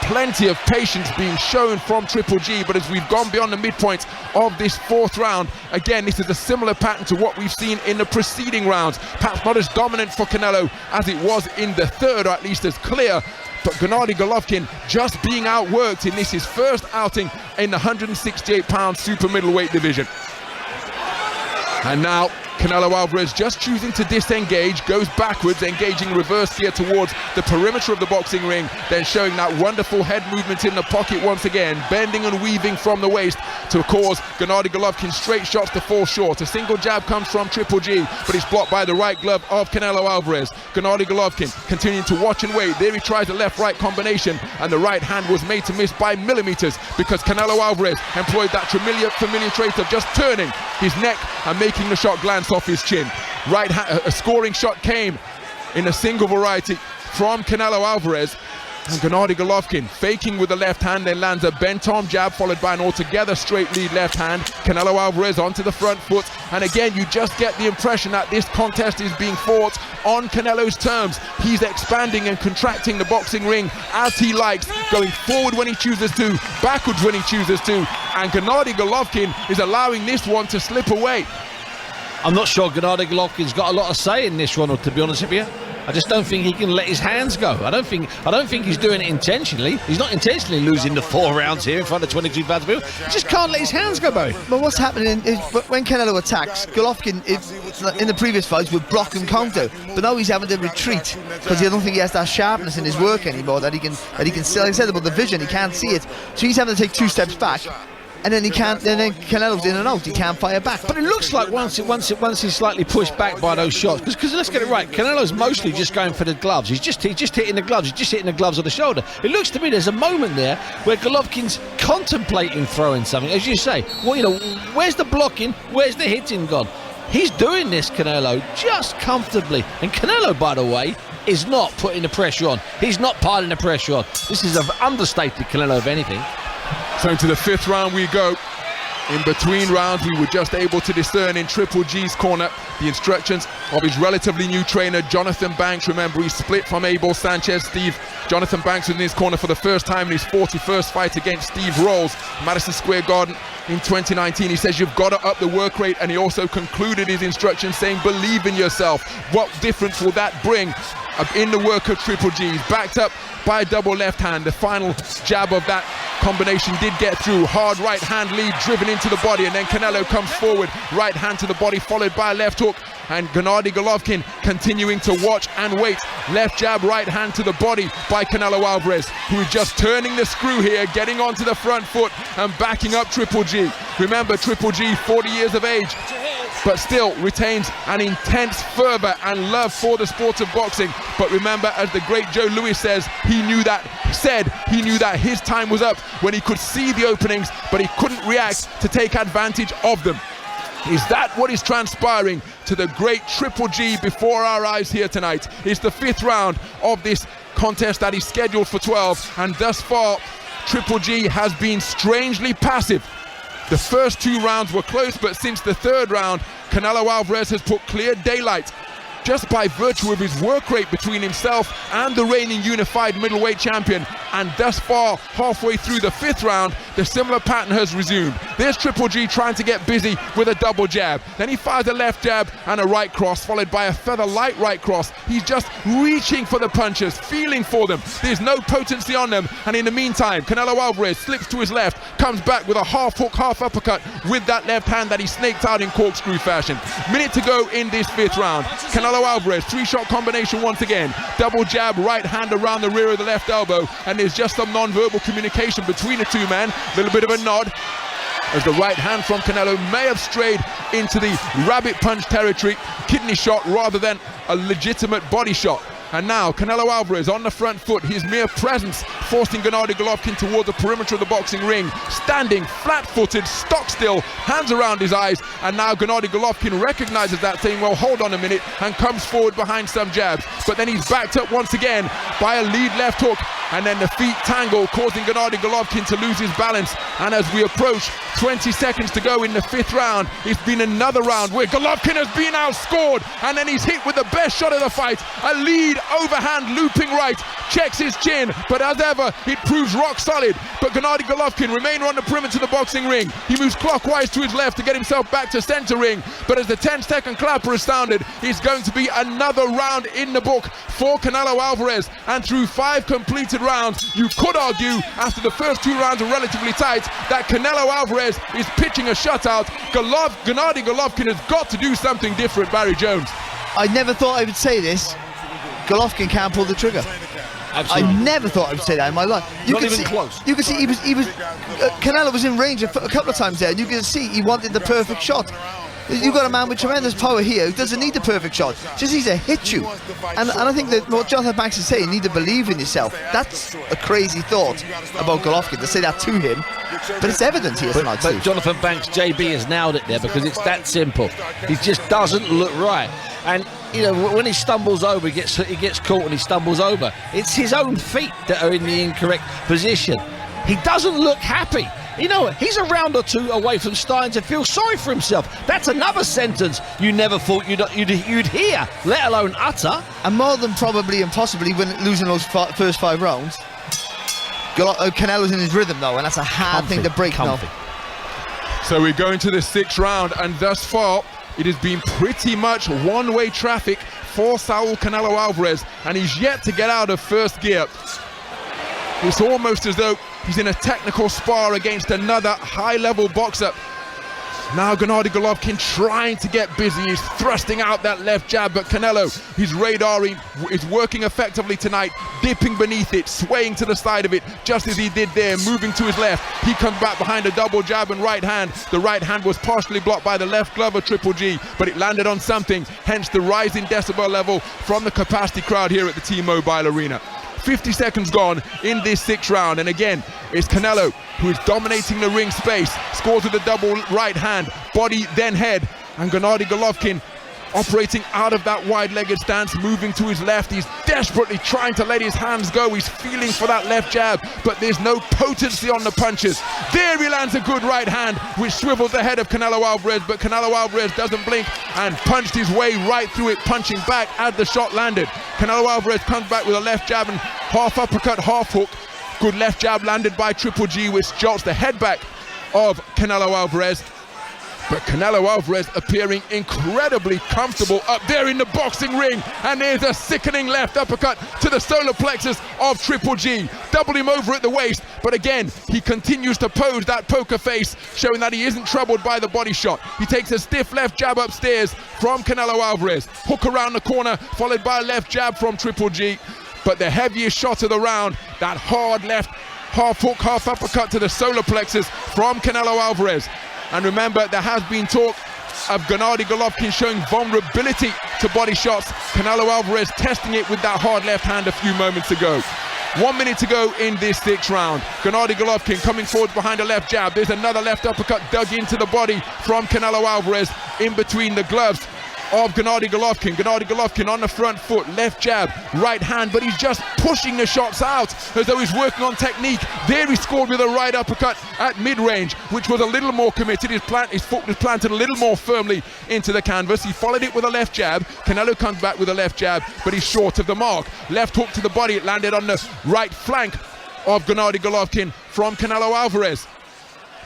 Plenty of patience being shown from Triple G, but as we've gone beyond the midpoint of this 4th round, again, this is a similar pattern to what we've seen in the preceding rounds. Perhaps not as dominant for Canelo as it was in the 3rd, or at least as clear, but Gennady Golovkin just being outworked in this, his first outing in the 168-pound super middleweight division. And now Canelo Álvarez just choosing to disengage, goes backwards, engaging reverse gear towards the perimeter of the boxing ring, then showing that wonderful head movement in the pocket once again, bending and weaving from the waist to cause Gennady Golovkin straight shots to fall short. A single jab comes from Triple G, but it's blocked by the right glove of Canelo Álvarez. Gennady Golovkin continuing to watch and wait. There he tries a left-right combination, and the right hand was made to miss by millimeters because Canelo Álvarez employed that familiar trait of just turning his neck and making the shot glance off his chin. A scoring shot came in a single variety from Canelo Álvarez, and Gennady Golovkin faking with the left hand, then lands a bent arm jab followed by an altogether straight lead left hand. Canelo Álvarez onto the front foot, and again you just get the impression that this contest is being fought on Canelo's terms. He's expanding and contracting the boxing ring as he likes, going forward when he chooses to, backwards when he chooses to, and Gennady Golovkin is allowing this one to slip away. I'm not sure Gennady Golovkin's got a lot to say in this one, to be honest with you. I just don't think he can let his hands go. I don't think he's doing it intentionally. He's not intentionally losing the 4 rounds here in front of 22,000 people. He just can't let his hands go, Barry. But what's happening is when Canelo attacks, Golovkin in the previous fights would block and counter, but now he's having to retreat because I don't think he has that sharpness in his work anymore that he can see. Like I said about the vision, he can't see it, so he's having to take 2 steps back. And then he can't. Then Canelo's in and out. He can't fire back. But it looks like once he's slightly pushed back by those shots. Because let's get it right. Canelo's mostly just going for the gloves. He's just hitting the gloves. He's just hitting the gloves on the shoulder. It looks to me there's a moment there where Golovkin's contemplating throwing something, as you say. Well, where's the blocking? Where's the hitting gone? He's doing this, Canelo, just comfortably. And Canelo, by the way, is not putting the pressure on. He's not piling the pressure on. This is an understated Canelo, if anything. So into the 5th round we go. In between rounds, we were just able to discern in Triple G's corner the instructions of his relatively new trainer, Jonathan Banks. Remember, he split from Abel Sanchez. Jonathan Banks was in his corner for the first time in his 41st fight against Steve Rolls, Madison Square Garden in 2019. He says you've got to up the work rate, and he also concluded his instructions saying, believe in yourself. What difference will that bring in the work of Triple G's? Backed up by a double left hand. The final jab of that combination did get through. Hard right hand lead driven into the body, and then Canelo comes forward, right hand to the body followed by a left hook, and Gennady Golovkin continuing to watch and wait. Left jab, right hand to the body by Canelo Álvarez, who is just turning the screw here, getting onto the front foot and backing up Triple G. Remember, Triple G, 40 years of age, but still retains an intense fervor and love for the sport of boxing. But remember, as the great Joe Louis says, he knew that his time was up when he could see the openings, but he couldn't react to take advantage of them. Is that what is transpiring to the great Triple G before our eyes here tonight? It's the 5th round of this contest that is scheduled for 12, and thus far Triple G has been strangely passive. The first 2 rounds were close, but since the 3rd round, Canelo Álvarez has put clear daylight just by virtue of his work rate between himself and the reigning unified middleweight champion. And thus far, halfway through the 5th round, the similar pattern has resumed. There's Triple G trying to get busy with a double jab. Then he fires a left jab and a right cross, followed by a feather light right cross. He's just reaching for the punches, feeling for them. There's no potency on them. And in the meantime, Canelo Álvarez slips to his left, comes back with a half hook, half uppercut with that left hand that he snaked out in corkscrew fashion. Minute to go in this 5th round. Canelo Álvarez, 3-shot combination once again. Double jab, right hand around the rear of the left elbow, and there's just some non-verbal communication between the 2 men. A little bit of a nod as the right hand from Canelo may have strayed into the rabbit punch territory, kidney shot rather than a legitimate body shot. And now Canelo Álvarez on the front foot, his mere presence forcing Gennady Golovkin toward the perimeter of the boxing ring, standing flat-footed, stock still, hands around his eyes, and now Gennady Golovkin recognizes that, saying, well, hold on a minute, and comes forward behind some jabs. But then he's backed up once again by a lead left hook, and then the feet tangle, causing Gennady Golovkin to lose his balance. And as we approach 20 seconds to go in the 5th round, it's been another round where Golovkin has been outscored, and then he's hit with the best shot of the fight, a lead overhand looping right, checks his chin, but as ever it proves rock solid. But Gennady Golovkin remains on the perimeter of the boxing ring. He moves clockwise to his left to get himself back to center ring, but as the 10-second clapper is sounded, it's going to be another round in the book for Canelo Álvarez. And through 5 completed rounds, you could argue, after the first 2 rounds are relatively tight, that Canelo Álvarez is pitching a shutout. Gennady Golovkin has got to do something different, Barry Jones. I never thought I would say this. Golovkin can't pull the trigger. Absolutely. I never thought I would say that in my life. Not even close. You can see he was Canelo was in range a couple of times there, and you can see he wanted the perfect shot. You've got a man with tremendous power here who doesn't need the perfect shot, just needs to hit you. And I think that what Jonathan Banks is saying, you need to believe in yourself. That's a crazy thought about Golovkin, to say that to him, but it's evident here tonight. But Jonathan Banks, JB, has nailed it there, because it's that simple. He just doesn't look right. And when he stumbles over, he gets caught and he stumbles over. It's his own feet that are in the incorrect position. He doesn't look happy. He's a round or 2 away from starting to feel sorry for himself. That's another sentence you never thought you'd hear, let alone utter. And more than probably and possibly when losing those first 5 rounds, Canelo's in his rhythm though, and that's a hard thing to break now. So we go into the 6th round, and thus far it has been pretty much one-way traffic for Saul Canelo Álvarez, and he's yet to get out of first gear. It's almost as though he's in a technical spar against another high-level boxer. Now Gennady Golovkin trying to get busy. He's thrusting out that left jab, but Canelo, his radar is working effectively tonight, dipping beneath it, swaying to the side of it, just as he did there, moving to his left. He comes back behind a double jab and right hand. The right hand was partially blocked by the left glove of Triple G, but it landed on something, hence the rising decibel level from the capacity crowd here at the T-Mobile Arena. 50 seconds gone in this 6th round, and again it's Canelo who is dominating the ring space, scores with a double right hand, body then head, and Gennady Golovkin operating out of that wide-legged stance, moving to his left. He's desperately trying to let his hands go. He's feeling for that left jab, but there's no potency on the punches. There he lands a good right hand, which swivels the head of Canelo Álvarez, but Canelo Álvarez doesn't blink and punched his way right through it, punching back as the shot landed. Canelo Álvarez comes back with a left jab and half uppercut, half hook. Good left jab landed by Triple G, which jolts the head back of Canelo Álvarez. But Canelo Álvarez appearing incredibly comfortable up there in the boxing ring. And there's a sickening left uppercut to the solar plexus of Triple G. Doubled him over at the waist. But again, he continues to pose that poker face, showing that he isn't troubled by the body shot. He takes a stiff left jab upstairs from Canelo Álvarez. Hook around the corner, followed by a left jab from Triple G. But the heaviest shot of the round, that hard left half hook, half uppercut to the solar plexus from Canelo Álvarez. And remember, there has been talk of Gennady Golovkin showing vulnerability to body shots. Canelo Álvarez testing it with that hard left hand a few moments ago. 1 minute to go in this 6th round. Gennady Golovkin coming forward behind a left jab. There's another left uppercut dug into the body from Canelo Álvarez in between the gloves of Gennady Golovkin. Gennady Golovkin on the front foot, left jab, right hand, but he's just pushing the shots out as though he's working on technique. There he scored with a right uppercut at mid-range, which was a little more committed. His foot was planted a little more firmly into the canvas. He followed it with a left jab. Canelo comes back with a left jab, but he's short of the mark. Left hook to the body, it landed on the right flank of Gennady Golovkin from Canelo Álvarez.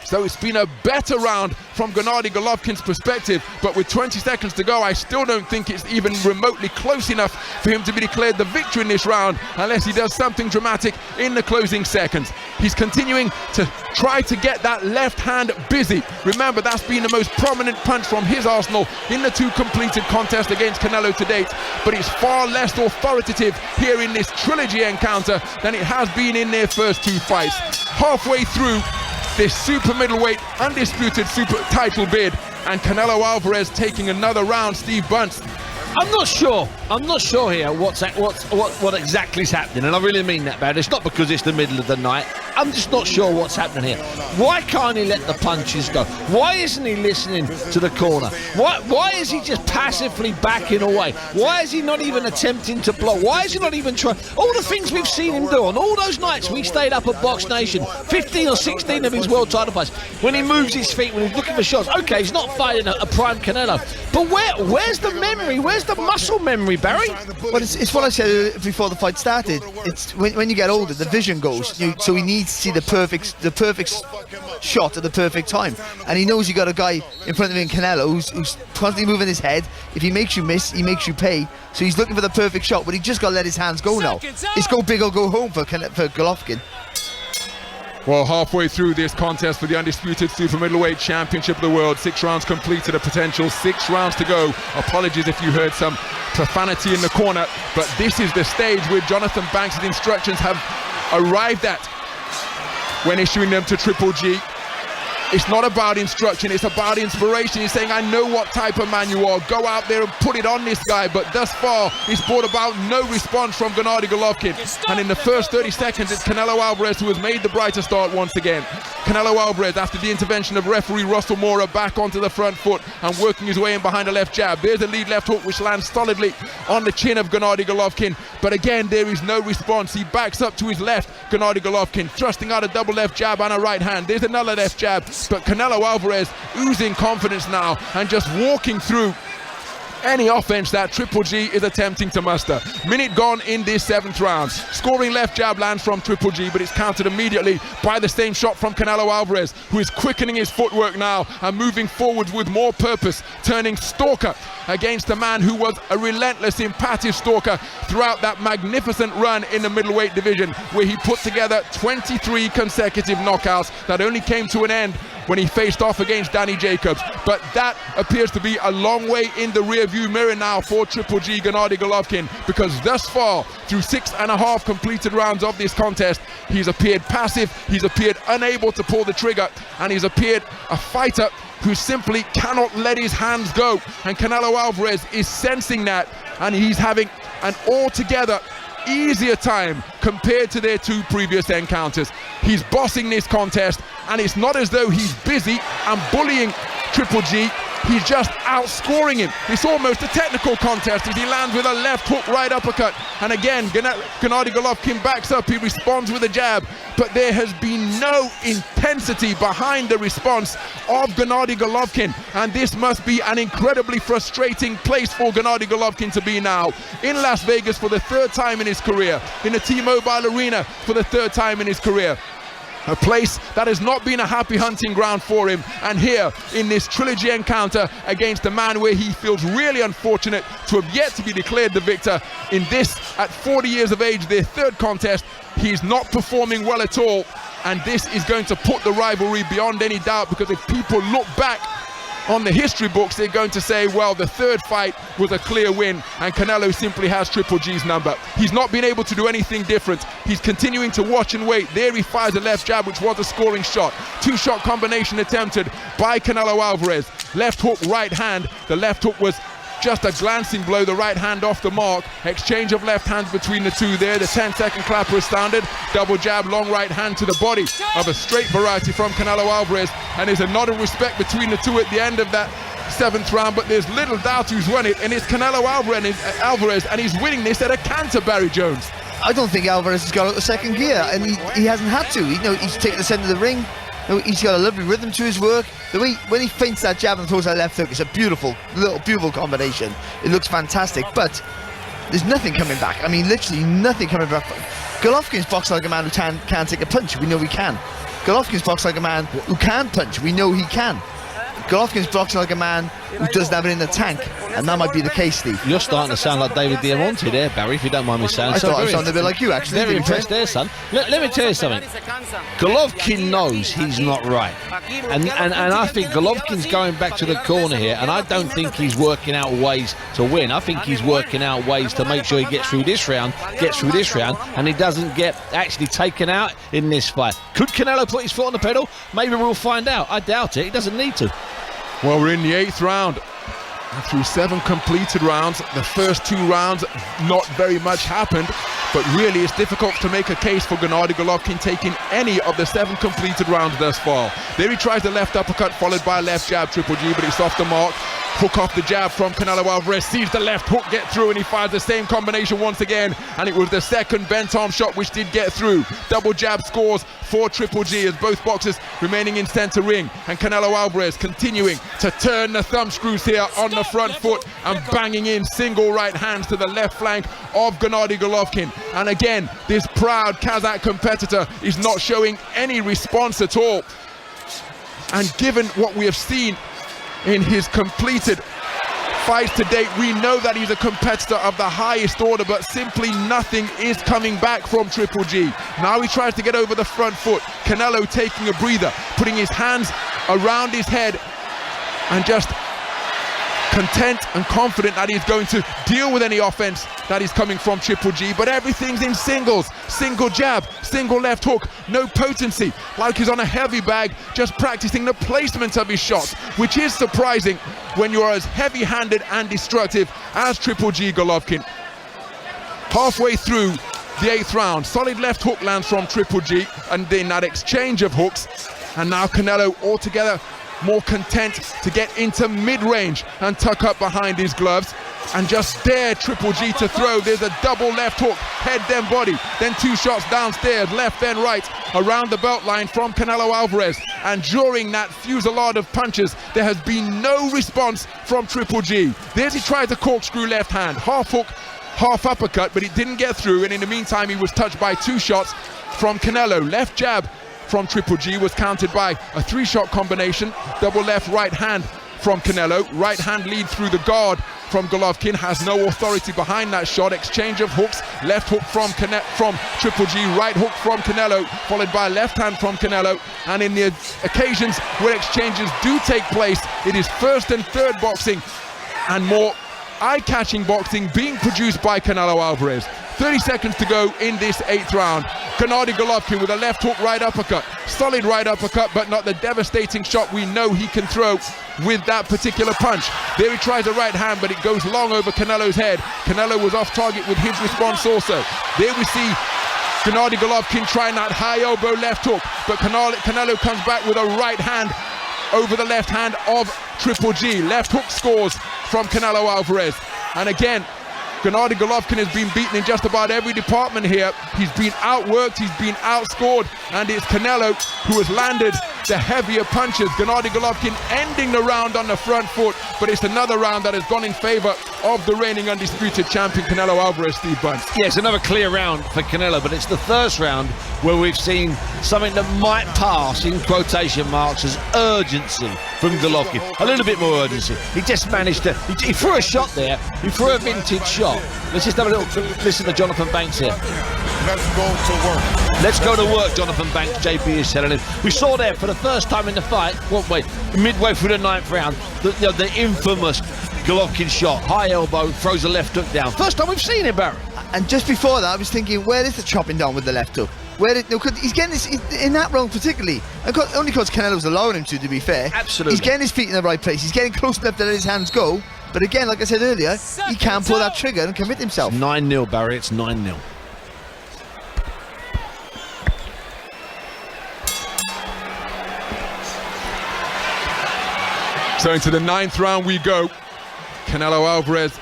So it's been a better round from Gennady Golovkin's perspective, but with 20 seconds to go, I still don't think it's even remotely close enough for him to be declared the victor in this round unless he does something dramatic in the closing seconds. He's continuing to try to get that left hand busy. Remember, that's been the most prominent punch from his arsenal in the 2 completed contests against Canelo to date, but it's far less authoritative here in this trilogy encounter than it has been in their first 2 fights. Halfway through this super middleweight undisputed super title bid, and Canelo Álvarez taking another round. Steve Bunce. I'm not sure here what exactly is happening, and I really mean that bad. It's not because it's the middle of the night. I'm just not sure what's happening here. Why can't he let the punches go? Why isn't he listening to the corner? Why is he just passively backing away? Why is he not even attempting to block? Why is he not even trying? All the things we've seen him do on all those nights we stayed up at Box Nation, 15 or 16 of his world title fights, when he moves his feet, when he's looking for shots. Okay, he's not fighting a prime Canelo, but where's the memory? Where's the muscle memory, Barry? Well, it's what I said before the fight started. It's when you get older, the vision goes. So he needs to see the perfect shot at the perfect time, and he knows you got a guy in front of him, Canelo, who's constantly moving his head. If he makes you miss, he makes you pay. So he's looking for the perfect shot, but he just got to let his hands go now. It's go big or go home for Golovkin. Well, halfway through this contest for the undisputed super middleweight championship of the world, 6 rounds completed, a potential 6 rounds to go. Apologies if you heard some profanity in the corner, but this is the stage where Jonathan Banks' instructions have arrived at when issuing them to Triple G. It's not about instruction, it's about inspiration. He's saying, I know what type of man you are. Go out there and put it on this guy. But thus far, he's brought about no response from Gennady Golovkin. And in the first 30 seconds, it's Canelo Álvarez who has made the brighter start once again. Canelo Álvarez, after the intervention of referee Russell Mora, back onto the front foot and working his way in behind a left jab. There's a lead left hook which lands solidly on the chin of Gennady Golovkin. But again, there is no response. He backs up to his left, Gennady Golovkin, thrusting out a double left jab and a right hand. There's another left jab. But Canelo Álvarez oozing confidence now and just walking through any offense that Triple G is attempting to muster. Minute gone in this 7th round. Scoring left jab lands from Triple G, but it's countered immediately by the same shot from Canelo Álvarez, who is quickening his footwork now and moving forwards with more purpose, turning stalker against a man who was a relentless, impassive stalker throughout that magnificent run in the middleweight division, where he put together 23 consecutive knockouts that only came to an end when he faced off against Danny Jacobs. But that appears to be a long way in the rear-view mirror now for Triple G Gennady Golovkin, because thus far, through 6.5 completed rounds of this contest, he's appeared passive, he's appeared unable to pull the trigger, and he's appeared a fighter who simply cannot let his hands go. And Canelo Álvarez is sensing that, and he's having an altogether easier time compared to their 2 previous encounters. He's bossing this contest, and it's not as though he's busy and bullying Triple G. He's just outscoring him. It's almost a technical contest as he lands with a left hook right uppercut. And again, Gennady Golovkin backs up, he responds with a jab, but there has been no intensity behind the response of Gennady Golovkin, and this must be an incredibly frustrating place for Gennady Golovkin to be now. In Las Vegas for the 3rd time in his career, in the T-Mobile Arena for the 3rd time in his career. A place that has not been a happy hunting ground for him, and here in this trilogy encounter against a man where he feels really unfortunate to have yet to be declared the victor in this, at 40 years of age, their 3rd contest. He's not performing well at all, and this is going to put the rivalry beyond any doubt, because if people look back on the history books, they're going to say, well, the 3rd fight was a clear win, and Canelo simply has Triple G's number. He's not been able to do anything different. He's continuing to watch and wait. There he fires a left jab, which was a scoring shot. 2-shot combination attempted by Canelo Álvarez. Left hook, right hand. The left hook was just a glancing blow, the right hand off the mark. Exchange of left hands between the two there. The 10-second clapper is sounded. Double jab, long right hand to the body of a straight variety from Canelo Álvarez. And there's a nod of respect between the two at the end of that 7th round, but there's little doubt who's won it, and it's Canelo Álvarez, and he's winning this at a canter, Barry Jones. I don't think Álvarez has got out of 2nd gear, and he hasn't had to. He's taken the centre of the ring. He's got a lovely rhythm to his work. The way when he feints that jab and throws that left hook, it's a beautiful combination. It looks fantastic, but there's nothing coming back. I mean, literally nothing coming back. Golovkin's boxed like a man who can't take a punch. We know he can. Golovkin's boxed like a man who can punch. We know he can. Golovkin's boxing like a man who doesn't have it in the tank, and that might be the case, Steve. You're starting to sound like David Diamante there, Barry, if you don't mind me saying. I thought I was sounding a bit like you, actually. Very impressed there, son. Let me tell you something. Golovkin knows he's not right, and I think Golovkin's going back to the corner here, and I don't think he's working out ways to win. I think he's working out ways to make sure he gets through this round, and he doesn't get actually taken out in this fight. Could Canelo put his foot on the pedal? Maybe we'll find out. I doubt it. He doesn't need to. Well, we're in the 8th round. Through 7 completed rounds, the first 2 rounds, not very much happened, but really it's difficult to make a case for Gennady Golovkin taking any of the 7 completed rounds thus far. There he tries the left uppercut followed by a left jab, Triple G, but it's off the mark. Hook off the jab from Canelo Álvarez, sees the left hook get through, and he fires the same combination once again, and it was the 2nd bent arm shot which did get through. Double jab scores for Triple G as both boxers remaining in center ring, and Canelo Álvarez continuing to turn the thumb screws here on the front foot and banging in single right hands to the left flank of Gennady Golovkin. And again, this proud Kazakh competitor is not showing any response at all. And given what we have seen in his completed fights to date, we know that he's a competitor of the highest order, but simply nothing is coming back from Triple G. Now he tries to get over the front foot. Canelo taking a breather, putting his hands around his head and just content and confident that he's going to deal with any offense that is coming from Triple G, but everything's in singles. Single jab, single left hook, no potency, like he's on a heavy bag, just practicing the placement of his shots, which is surprising when you're as heavy-handed and destructive as Triple G Golovkin. Halfway through the 8th round, solid left hook lands from Triple G, and then that exchange of hooks, and now Canelo altogether more content to get into mid-range and tuck up behind his gloves. and just dare Triple G to throw. There's a double left hook, head then body, then 2 shots downstairs, left then right, around the belt line from Canelo Álvarez. And during that fusillade of punches, there has been no response from Triple G. There's he tried to corkscrew left hand, half hook, half uppercut, but it didn't get through, and in the meantime he was touched by 2 shots from Canelo. Left jab from Triple G was countered by a 3-shot combination, double left right hand from Canelo. Right hand lead through the guard from Golovkin, has no authority behind that shot. Exchange of hooks, left hook from Triple G, right hook from Canelo, followed by left hand from Canelo. And in the occasions where exchanges do take place, it is first and third boxing and more eye-catching boxing being produced by Canelo Álvarez. 30 seconds to go in this 8th round. Gennady Golovkin with a left hook, right uppercut. Solid right uppercut, but not the devastating shot we know he can throw with that particular punch. There he tries a right hand, but it goes long over Canelo's head. Canelo was off target with his response also. There we see Gennady Golovkin trying that high elbow left hook, but Canelo comes back with a right hand over the left hand of Triple G. Left hook scores from Canelo Álvarez. And again, Gennady Golovkin has been beaten in just about every department here. He's been outworked, he's been outscored, and it's Canelo who has landed the heavier punches. Gennady Golovkin ending the round on the front foot, but it's another round that has gone in favor of the reigning undisputed champion Canelo Álvarez, Steve Bunce. Yes, another clear round for Canelo, but it's the first round where we've seen something that might pass in quotation marks as urgency from Golovkin. A little bit more urgency. He just managed to, he threw a shot there, he threw a vintage shot. Let's just have a little listen to Jonathan Banks here. Let's go to work. Let's go to work, Jonathan Banks, JP is telling him. We saw there for the first time in the fight, midway through the 9th round, the infamous Golovkin shot, high elbow, throws a left hook down. First time we've seen it, Barry. And just before that, I was thinking, where is the chopping down with the left hook? He's getting this in that round particularly, only because Canelo's allowing him to be fair. Absolutely. He's getting his feet in the right place. He's getting close enough to let his hands go. But again, like I said earlier, he can't pull that trigger and commit himself. 9-0, Barry. It's 9-0. So into the 9th round we go. Canelo Álvarez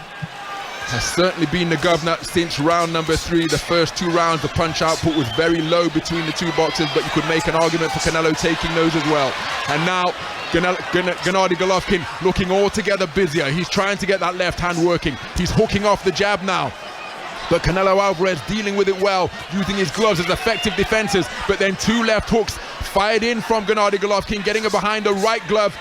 has certainly been the governor since round number 3. The first 2 rounds, the punch output was very low between the 2 boxers, but you could make an argument for Canelo taking those as well. And now Gennady Golovkin looking altogether busier. He's trying to get that left hand working. He's hooking off the jab now. But Canelo Álvarez dealing with it well, using his gloves as effective defenses. But then 2 left hooks fired in from Gennady Golovkin, getting it behind the right glove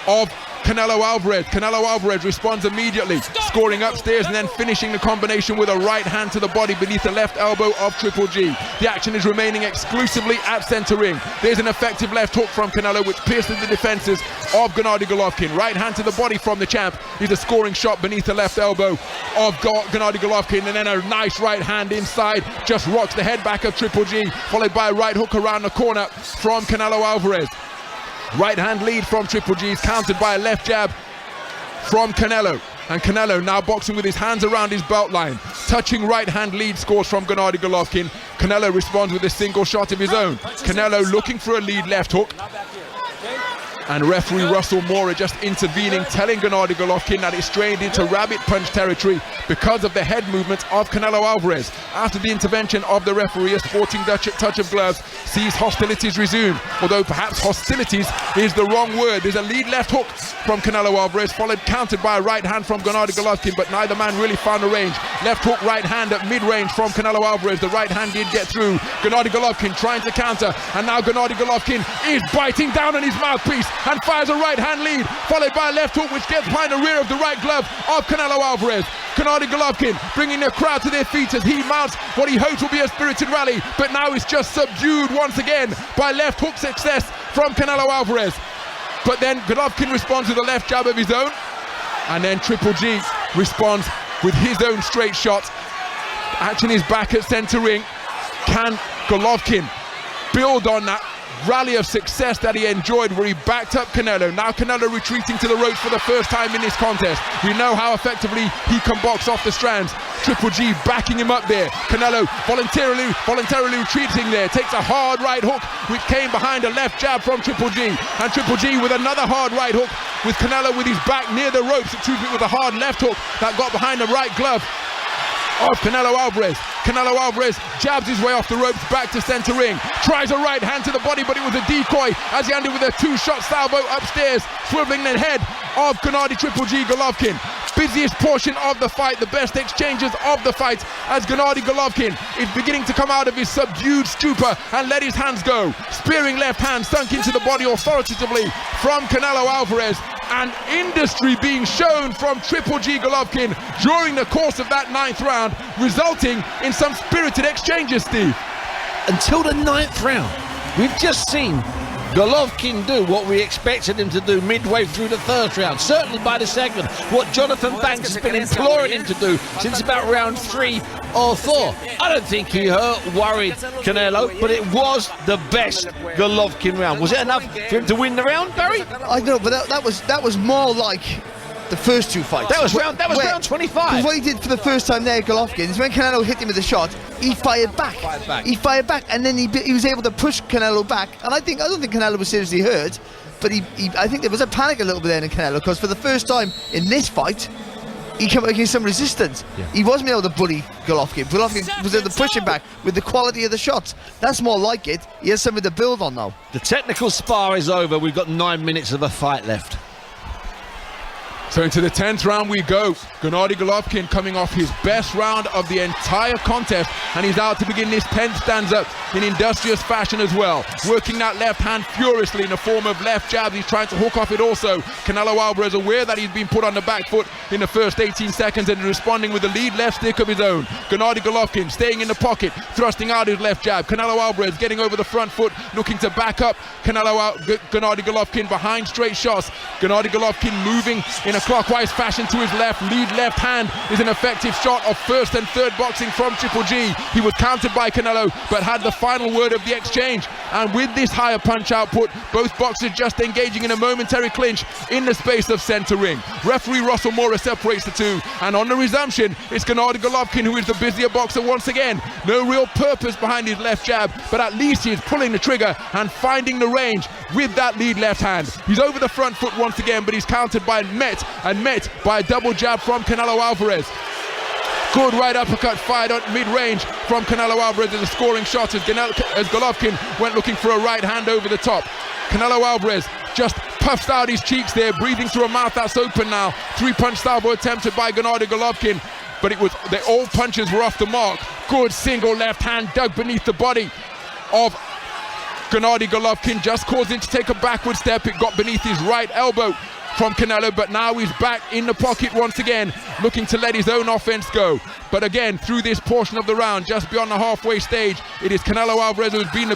of Canelo Álvarez. Canelo Álvarez responds immediately, scoring upstairs and then finishing the combination with a right hand to the body beneath the left elbow of Triple G. The action is remaining exclusively at center ring. There's an effective left hook from Canelo which pierces the defenses of Gennady Golovkin. Right hand to the body from the champ is a scoring shot beneath the left elbow of Gennady Golovkin, and then a nice right hand inside just rocks the head back of Triple G, followed by a right hook around the corner from Canelo Álvarez. Right hand lead from Triple G is countered by a left jab from Canelo. And Canelo now boxing with his hands around his belt line. Touching right hand lead scores from Gennady Golovkin. Canelo responds with a single shot of his own. Canelo looking for a lead left hook. And referee Russell Mora just intervening, telling Gennady Golovkin that it's strained into rabbit punch territory because of the head movement of Canelo Álvarez. After the intervention of the referee, a sporting touch of gloves sees hostilities resume. Although perhaps hostilities is the wrong word. There's a lead left hook from Canelo Álvarez, countered by a right hand from Gennady Golovkin, but neither man really found a range. Left hook, right hand at mid-range from Canelo Álvarez. The right hand did get through. Gennady Golovkin trying to counter, and now Gennady Golovkin is biting down on his mouthpiece and fires a right hand lead, followed by a left hook which gets behind the rear of the right glove of Canelo Álvarez. Gennady Golovkin bringing the crowd to their feet as he mounts what he hopes will be a spirited rally, but now is just subdued once again by left hook success from Canelo Álvarez. But then Golovkin responds with a left jab of his own, and then Triple G responds with his own straight shot. Action is back at center ring. Can Golovkin build on that rally of success that he enjoyed where he backed up Canelo? Now Canelo retreating to the ropes for the first time in this contest. We know how effectively he can box off the strands. Triple G backing him up there. Canelo voluntarily retreating there. Takes a hard right hook which came behind a left jab from Triple G. And Triple G with another hard right hook with Canelo with his back near the ropes. It with a hard left hook that got behind the right glove of Canelo Álvarez. Canelo Álvarez jabs his way off the ropes back to center ring. Tries a right hand to the body, but it was a decoy as he ended with a two-shot salvo upstairs, swiveling the head of Gennady Triple G Golovkin. Busiest portion of the fight, the best exchanges of the fight, as Gennady Golovkin is beginning to come out of his subdued stupor and let his hands go. Spearing left hand sunk into the body authoritatively from Canelo Álvarez, and industry being shown from Triple G Golovkin during the course of that 9th round, resulting in some spirited exchanges, Steve. Until the 9th round, we've just seen Golovkin do what we expected him to do midway through the 1st round, certainly by the 2nd, what Jonathan Banks has been imploring him to do since about round 3 or 4. I don't think he worried Canelo, but it was the best Golovkin round. Was it enough for him to win the round, Barry? I know, but that was more like the first two fights. That was round 25. What he did for the first time there, Golovkin, is when Canelo hit him with a shot, he fired back. He fired back, and then he was able to push Canelo back. And I don't think Canelo was seriously hurt, but I think there was a panic a little bit there in Canelo, because for the first time in this fight, he came up against some resistance. Yeah. He wasn't able to bully Golovkin. Golovkin was able to push him back with the quality of the shots. That's more like it. He has something to build on now. The technical spar is over. We've got 9 minutes of a fight left. So into the 10th round we go. Gennady Golovkin coming off his best round of the entire contest, and he's out to begin this 10th stanza in industrious fashion as well. Working that left hand furiously in the form of left jabs. He's trying to hook off it also. Canelo Álvarez aware that he's been put on the back foot in the first 18 seconds and responding with the lead left stick of his own. Gennady Golovkin staying in the pocket, thrusting out his left jab. Canelo Álvarez getting over the front foot, looking to back up. Gennady Golovkin behind straight shots. Gennady Golovkin moving in a clockwise fashion to his left. Lead left hand is an effective shot of first and third boxing from Triple G. He was countered by Canelo, but had the final word of the exchange. And with this higher punch output, both boxers just engaging in a momentary clinch in the space of center ring. Referee Russell Mora separates the two, and on the resumption, it's Gennady Golovkin who is the busier boxer once again. No real purpose behind his left jab, but at least he is pulling the trigger and finding the range with that lead left hand. He's over the front foot once again, but he's countered by met by a double jab from Canelo Álvarez. Good right uppercut fired at mid-range from Canelo Álvarez as a scoring shot as Golovkin went looking for a right hand over the top. Canelo Álvarez just puffs out his cheeks there, breathing through a mouth that's open now. 3-punch salvo attempted by Gennady Golovkin, but all punches were off the mark. Good single left hand dug beneath the body of Gennady Golovkin, just caused him to take a backward step. It got beneath his right elbow from Canelo, but now he's back in the pocket once again, looking to let his own offense go. But again, through this portion of the round, just beyond the halfway stage, it is Canelo Álvarez who's been the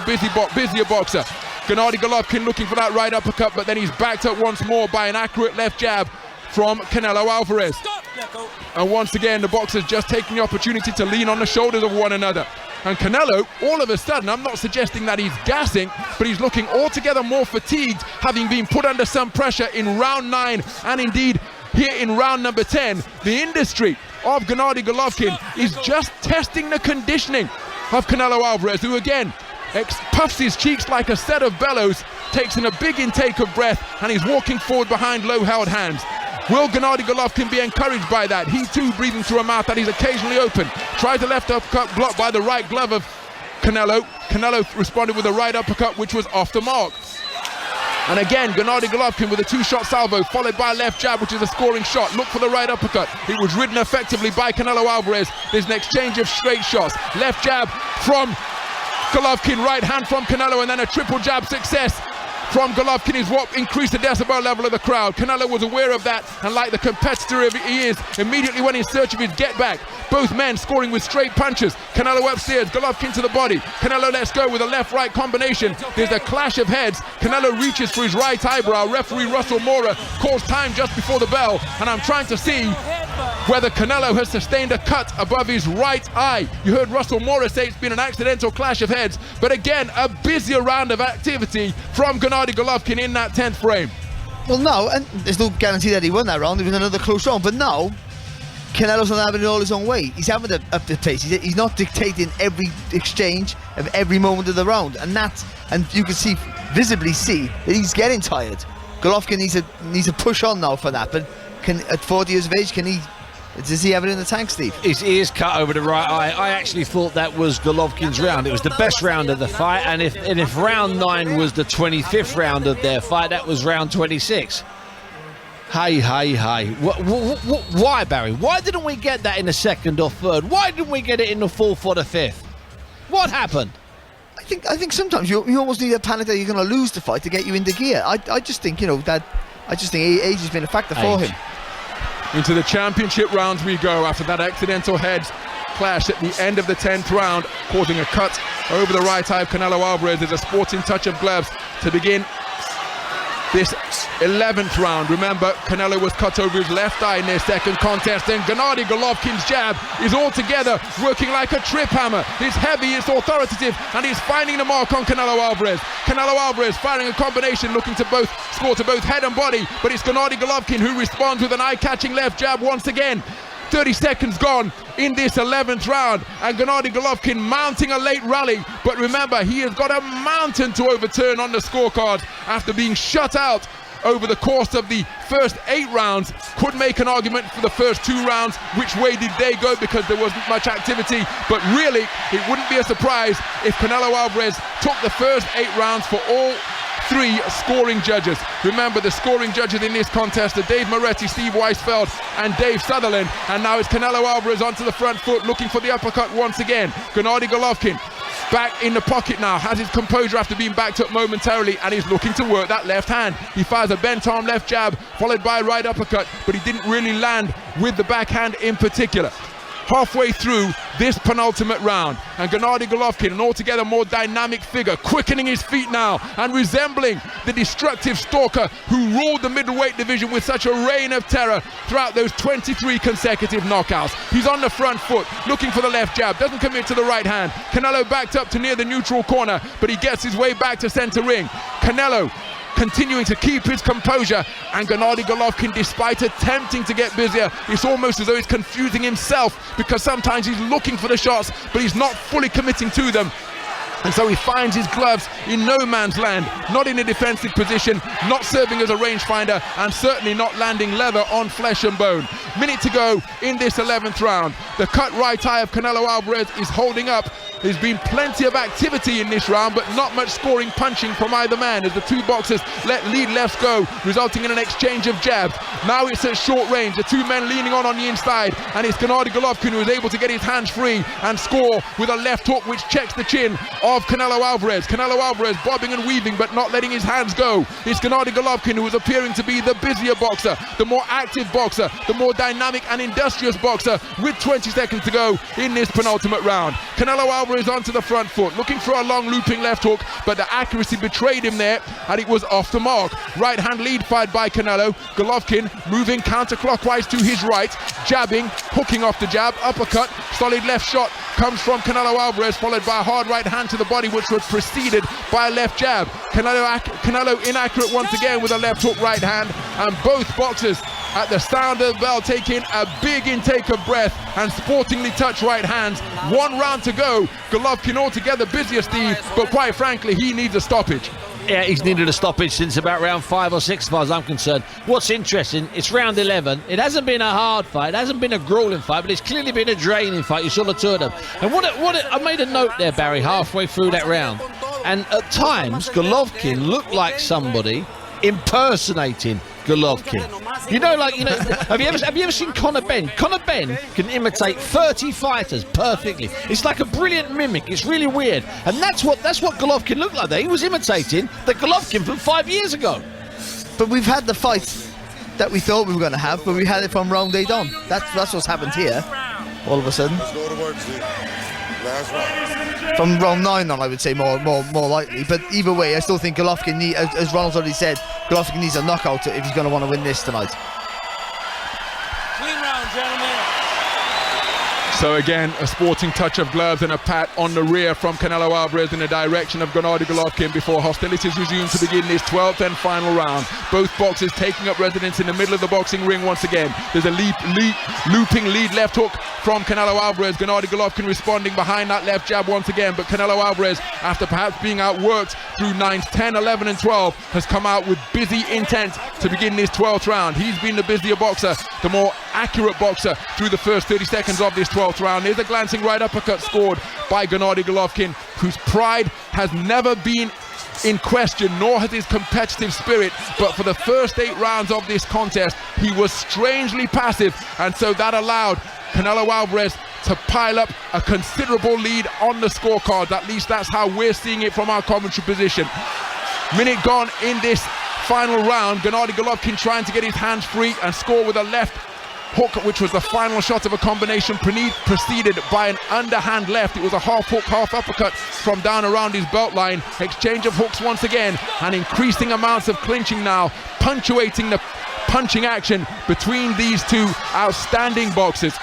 busier boxer. Gennady Golovkin looking for that right uppercut, but then he's backed up once more by an accurate left jab from Canelo Álvarez. And once again, the boxers just taking the opportunity to lean on the shoulders of one another. And Canelo, all of a sudden, I'm not suggesting that he's gassing, but he's looking altogether more fatigued, having been put under some pressure in round 9, and indeed here in round number 10. The industry of Gennady Golovkin is just testing the conditioning of Canelo Álvarez, who again puffs his cheeks like a set of bellows, takes in a big intake of breath, and he's walking forward behind low-held hands. Will Gennady Golovkin be encouraged by that? He too breathing through a mouth that is occasionally open. Tries the left uppercut blocked by the right glove of Canelo. Canelo responded with a right uppercut which was off the mark. And again, Gennady Golovkin with a 2-shot salvo followed by a left jab which is a scoring shot. Look for the right uppercut. It was ridden effectively by Canelo Álvarez. There's an exchange of straight shots. Left jab from Golovkin, right hand from Canelo, and then a triple jab success from Golovkin is what increased the decibel level of the crowd. Canelo was aware of that, and like the competitor he is, immediately went in search of his get back. Both men scoring with straight punches. Canelo upstairs, Golovkin to the body. Canelo lets go with a left-right combination. There's a clash of heads. Canelo reaches for his right eyebrow. Referee Russell Mora calls time just before the bell, and I'm trying to see whether Canelo has sustained a cut above his right eye. You heard Russell Mora say it's been an accidental clash of heads, but again, a busier round of activity from Gennady Golovkin in that 10th frame. Well, no, and there's no guarantee that he won that round. It was another close round, but now Canelo's not having it all his own way. He's having to up the pace. He's not dictating every exchange of every moment of the round, and you can visibly see that he's getting tired. Golovkin needs to push on now for that. But at 40 years of age, does he have it in the tank, Steve? His ears cut over the right eye. I actually thought that was Golovkin's round. It was the best round of the fight, and if round 9 was the 25th round of their fight, that was round 26. Hey. Why, Barry? Why didn't we get that in the second or third? Why didn't we get it in the fourth or the fifth? What happened? I think sometimes you almost need a panic that you're going to lose the fight to get you into gear. I just think, age has been a factor for him. Into the championship rounds we go after that accidental heads clash at the end of the 10th round, causing a cut over the right eye of Canelo Álvarez. There's a sporting touch of gloves to begin this 11th round. Remember, Canelo was cut over his left eye in their second contest, and Gennady Golovkin's jab is altogether working like a trip hammer. It's heavy, it's authoritative, and he's finding the mark on Canelo Álvarez. Canelo Álvarez firing a combination looking to score to both head and body, but it's Gennady Golovkin who responds with an eye-catching left jab once again. 30 seconds gone in this 11th round, and Gennady Golovkin mounting a late rally, but remember, he has got a mountain to overturn on the scorecard after being shut out over the course of the first 8 rounds. Could make an argument for the first 2 rounds, which way did they go, because there wasn't much activity, but really it wouldn't be a surprise if Canelo Álvarez took the first 8 rounds for all 3 scoring judges. Remember, the scoring judges in this contest are Dave Moretti, Steve Weisfeld and Dave Sutherland, and now it's Canelo Álvarez onto the front foot looking for the uppercut once again. Gennady Golovkin back in the pocket now, has his composure after being backed up momentarily, and he's looking to work that left hand. He fires a bent arm left jab followed by a right uppercut, but he didn't really land with the backhand in particular. Halfway through this penultimate round, and Gennady Golovkin, an altogether more dynamic figure, quickening his feet now and resembling the destructive stalker who ruled the middleweight division with such a reign of terror throughout those 23 consecutive knockouts. He's on the front foot, looking for the left jab, doesn't commit to the right hand. Canelo backed up to near the neutral corner, but he gets his way back to center ring. Canelo continuing to keep his composure, and Gennady Golovkin, despite attempting to get busier, it's almost as though he's confusing himself, because sometimes he's looking for the shots but he's not fully committing to them. And so he finds his gloves in no man's land, not in a defensive position, not serving as a rangefinder, and certainly not landing leather on flesh and bone. Minute to go in this 11th round. The cut right eye of Canelo Álvarez is holding up. There's been plenty of activity in this round, but not much scoring punching from either man as the 2 boxers let lead lefts go, resulting in an exchange of jabs. Now it's at short range, the 2 men leaning on the inside, and it's Gennady Golovkin who is able to get his hands free and score with a left hook which checks the chin of Canelo Álvarez. Canelo Álvarez bobbing and weaving but not letting his hands go. It's Gennady Golovkin who is appearing to be the busier boxer, the more active boxer, the more dynamic and industrious boxer, with 20 seconds to go in this penultimate round. Canelo Álvarez onto the front foot, looking for a long looping left hook, but the accuracy betrayed him there, and it was off the mark. Right hand lead fired by Canelo. Golovkin moving counterclockwise to his right, jabbing, hooking off the jab, uppercut, solid left shot comes from Canelo Álvarez, followed by a hard right hand to the body, which was preceded by a left jab. Canelo inaccurate once again with a left hook right hand, and both boxers at the sound of the bell taking a big intake of breath and sportingly touch right hands. 1 round to go. Golovkin altogether busier, Steve, but quite frankly he needs a stoppage. Yeah, he's needed a stoppage since about round 5 or 6 as far as I'm concerned. What's interesting, it's round 11. It hasn't been a hard fight, it hasn't been a grueling fight, but it's clearly been a draining fight. You saw the 2 of them. And I made a note there, Barry, halfway through that round. And at times, Golovkin looked like somebody impersonating Golovkin. Have you ever seen Conor Benn? Conor Benn can imitate 30 fighters perfectly. It's like a brilliant mimic. It's really weird. And that's what Golovkin looked like there. He was imitating the Golovkin from 5 years ago. But we've had the fights that we thought we were going to have, but we had it from round 8 on. That's what's happened here. All of a sudden. Let's go to work, Steve. Last round. From round 9 on, I would say more likely. But either way, I still think Golovkin, as Ronald's already said, Golovkin needs a knockout if he's going to want to win this tonight. Clean round, gentlemen. So again, a sporting touch of gloves and a pat on the rear from Canelo Álvarez in the direction of Gennady Golovkin before hostilities resume to begin this 12th and final round. Both boxers taking up residence in the middle of the boxing ring once again. There's a looping lead left hook from Canelo Álvarez. Gennady Golovkin responding behind that left jab once again, but Canelo Álvarez, after perhaps being outworked through 9s 10, 11 and 12, has come out with busy intent to begin this 12th round. He's been the busier boxer, the more accurate boxer through the first 30 seconds of this 12th round. There's a glancing right uppercut scored by Gennady Golovkin, whose pride has never been in question, nor has his competitive spirit, but for the first 8 rounds of this contest he was strangely passive, and so that allowed Canelo Álvarez to pile up a considerable lead on the scorecards. At least that's how we're seeing it from our commentary position. Minute gone in this final round. Gennady Golovkin trying to get his hands free and score with a left hook, which was the final shot of a combination preceded by an underhand left. It was a half hook, half uppercut from down around his belt line. Exchange of hooks once again, and increasing amounts of clinching now, punctuating the punching action between these two outstanding boxers.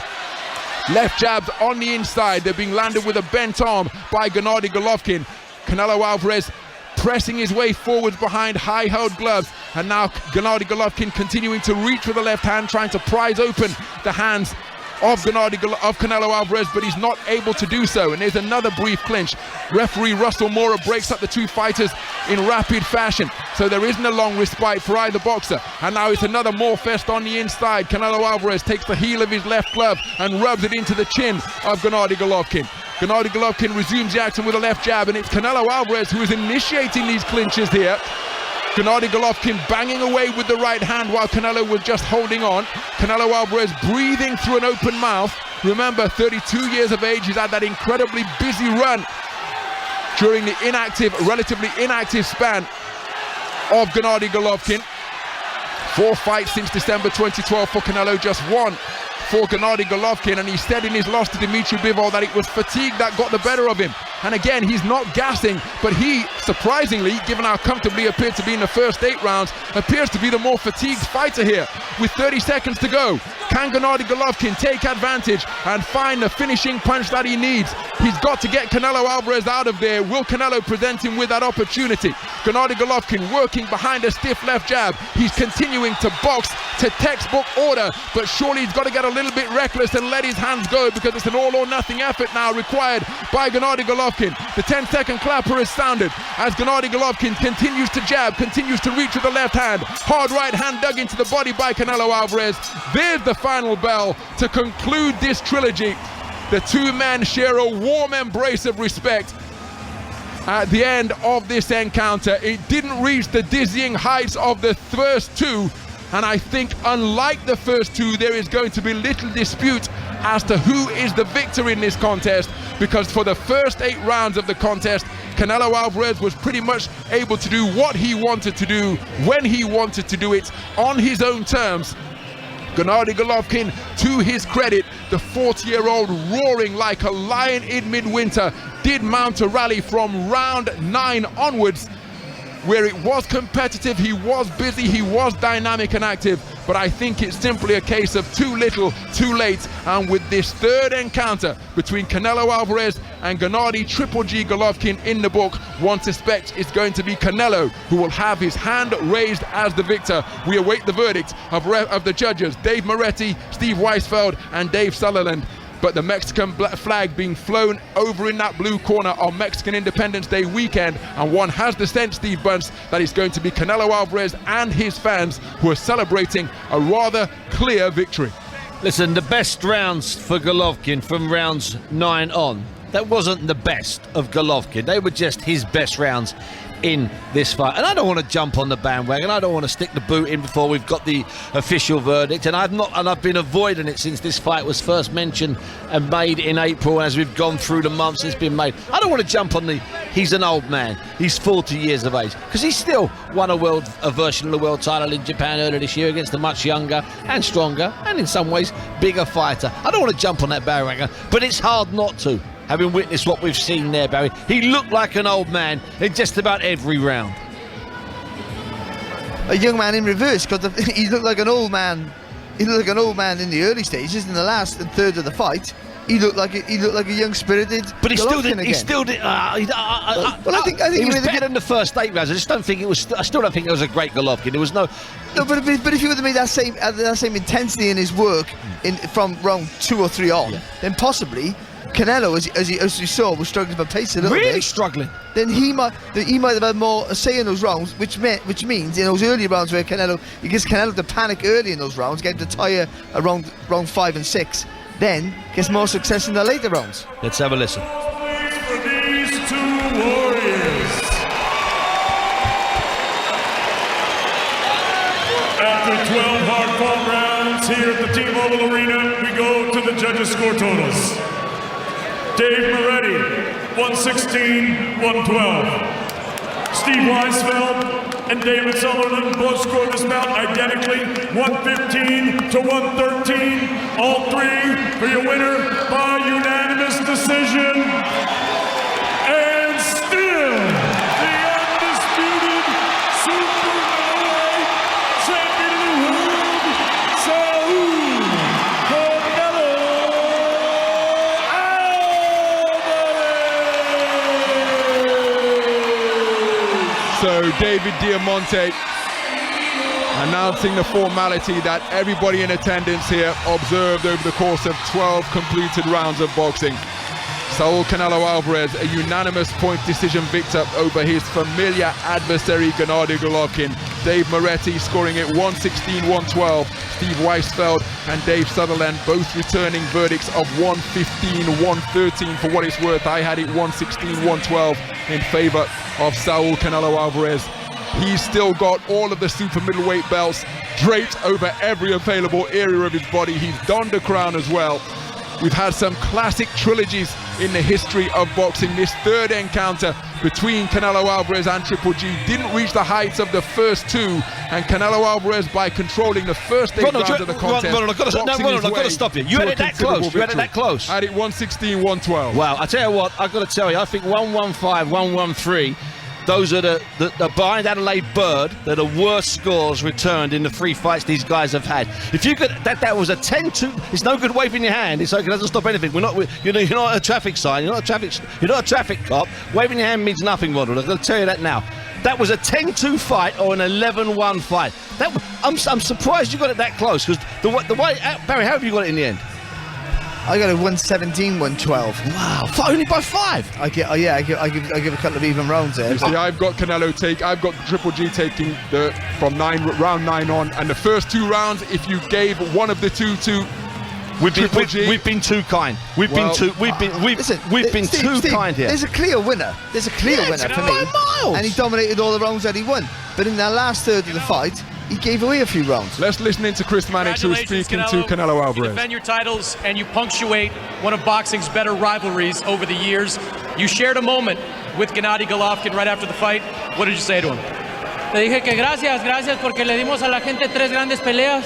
Left jabs on the inside, they're being landed with a bent arm by Gennady Golovkin. Canelo Álvarez pressing his way forwards behind high-held gloves, and now Gennady Golovkin continuing to reach with the left hand, trying to prise open the hands of Canelo Álvarez, but he's not able to do so. And there's another brief clinch. Referee Russell Mora breaks up the two fighters in rapid fashion, so there isn't a long respite for either boxer. And now it's another more fest on the inside. Canelo Álvarez takes the heel of his left glove and rubs it into the chin of Gennady Golovkin. Gennady Golovkin resumes the action with a left jab, and it's Canelo Álvarez who is initiating these clinches here. Gennady Golovkin banging away with the right hand while Canelo was just holding on. Canelo Álvarez breathing through an open mouth. Remember, 32 years of age, he's had that incredibly busy run during the relatively inactive span of Gennady Golovkin. 4 fights since December 2012 for Canelo, just 1 for Gennady Golovkin, and he said in his loss to Dimitri Bivol that it was fatigue that got the better of him. And again, he's not gassing, but he, surprisingly, given how comfortably he appeared to be in the first 8 rounds, appears to be the more fatigued fighter here. With 30 seconds to go, can Gennady Golovkin take advantage and find the finishing punch that he needs? He's got to get Canelo Álvarez out of there. Will Canelo present him with that opportunity? Gennady Golovkin working behind a stiff left jab. He's continuing to box to textbook order, but surely he's got to get a little bit reckless and let his hands go, because it's an all or nothing effort now required by Gennady Golovkin. The 10-second clapper is sounded as Gennady Golovkin continues to jab, continues to reach with the left hand. Hard right hand dug into the body by Canelo Álvarez. There's the final bell to conclude this trilogy. The two men share a warm embrace of respect at the end of this encounter. It didn't reach the dizzying heights of the first two, and I think, unlike the first two, there is going to be little dispute as to who is the victor in this contest, because for the first 8 rounds of the contest, Canelo Álvarez was pretty much able to do what he wanted to do, when he wanted to do it, on his own terms. Gennady Golovkin, to his credit, the 40-year-old roaring like a lion in midwinter, did mount a rally from round 9 onwards, where it was competitive, he was busy, he was dynamic and active, but I think it's simply a case of too little, too late. And with this third encounter between Canelo Álvarez and Gennady Triple G Golovkin in the book, one suspects it's going to be Canelo who will have his hand raised as the victor. We await the verdict of the judges, Dave Moretti, Steve Weisfeld and Dave Sutherland. But the Mexican flag being flown over in that blue corner on Mexican Independence Day weekend, and one has the sense, Steve Bunce, that it's going to be Canelo Álvarez and his fans who are celebrating a rather clear victory. Listen, the best rounds for Golovkin from rounds 9 on, that wasn't the best of Golovkin. They were just his best rounds in this fight. And I don't want to jump on the bandwagon. I don't want to stick the boot in before we've got the official verdict. And I've been avoiding it since this fight was first mentioned and made in April. As we've gone through the months it's been made, I don't want to jump on he's an old man, he's 40 years of age, because he still won a version of the world title in Japan earlier this year against a much younger and stronger and in some ways bigger fighter. I don't want to jump on that bandwagon, but it's hard not to, having witnessed what we've seen there, Barry. He looked like an old man in just about every round. A young man in reverse, because he looked like an old man. He looked like an old man in the early stages. In the last third of the fight, he looked like a young spirited. But he still did. Golovkin He again. still did. Well, I think he was really better in the first 8 rounds. I just don't think it was. I still don't think it was a great Golovkin. There was no. No, but if you would have made that same intensity in his work from round 2 or 3 on, then possibly Canelo, as you saw, was struggling for pace a little bit. Really struggling. Then he might have had more say in those rounds, which means in those early rounds where he gets Canelo to panic early in those rounds, get him to tire around round 5 and 6, then gets more success in the later rounds. Let's have a listen. For these two warriors. After 12 hard-fought rounds here at the T-Mobile Arena, we go to the judges' score totals. Dave Moretti, 116-112. Steve Weisfeld and David Sutherland both scored this bout identically, 115 to 113. All three for your winner by unanimous decision. And still, the undisputed super middleweight champion of the world, Saul Canelo Álvarez. So David Diamante announcing the formality that everybody in attendance here observed over the course of 12 completed rounds of boxing. Saul Canelo Álvarez, a unanimous point decision victor over his familiar adversary Gennady Golovkin. Dave Moretti scoring it 116-112. Steve Weisfeld and Dave Sutherland both returning verdicts of 115-113. For what it's worth, I had it 116-112 in favor of Saul Canelo Álvarez. He's still got all of the super middleweight belts draped over every available area of his body. He's donned a crown as well. We've had some classic trilogies in the history of boxing. This third encounter between Canelo Álvarez and Triple G didn't reach the heights of the first two, and Canelo Álvarez, by controlling the first 8 rounds of the contest, Ronald, I've got to stop you. You had it that close. You had it that close. I had it 116-112. Wow, I tell you what, I've got to tell you, I think 115, 113, those are the behind Adelaide Bird, they're the worst scores returned in the 3 fights these guys have had. If you could, that was a 10-2. It's no good waving your hand. It's like it doesn't stop anything. You're not a traffic sign. You're not a traffic cop. Waving your hand means nothing, Ronald. I'm going to tell you that now. That was a 10-2 fight or an 11-1 fight. I'm surprised you got it that close, because the way Barry, how have you got it in the end? I got a 117-112. Wow, only by 5. I give a couple of even rounds there. You see, I've got Triple G taking from round 9 on, and the first 2 rounds, if you gave one of the two to Triple G, we've been too kind. We've been too kind here. There's a clear winner. There's a clear winner for me. Miles. And he dominated all the rounds that he won. But in that last third of the fight, he gave away a few rounds. Let's listen into Chris Mannix, who's speaking to Canelo Álvarez. You defend your titles and you punctuate one of boxing's better rivalries over the years. You shared a moment with Gennady Golovkin right after the fight. What did you say to him? Le dije que gracias porque le dimos a la gente 3 grandes peleas.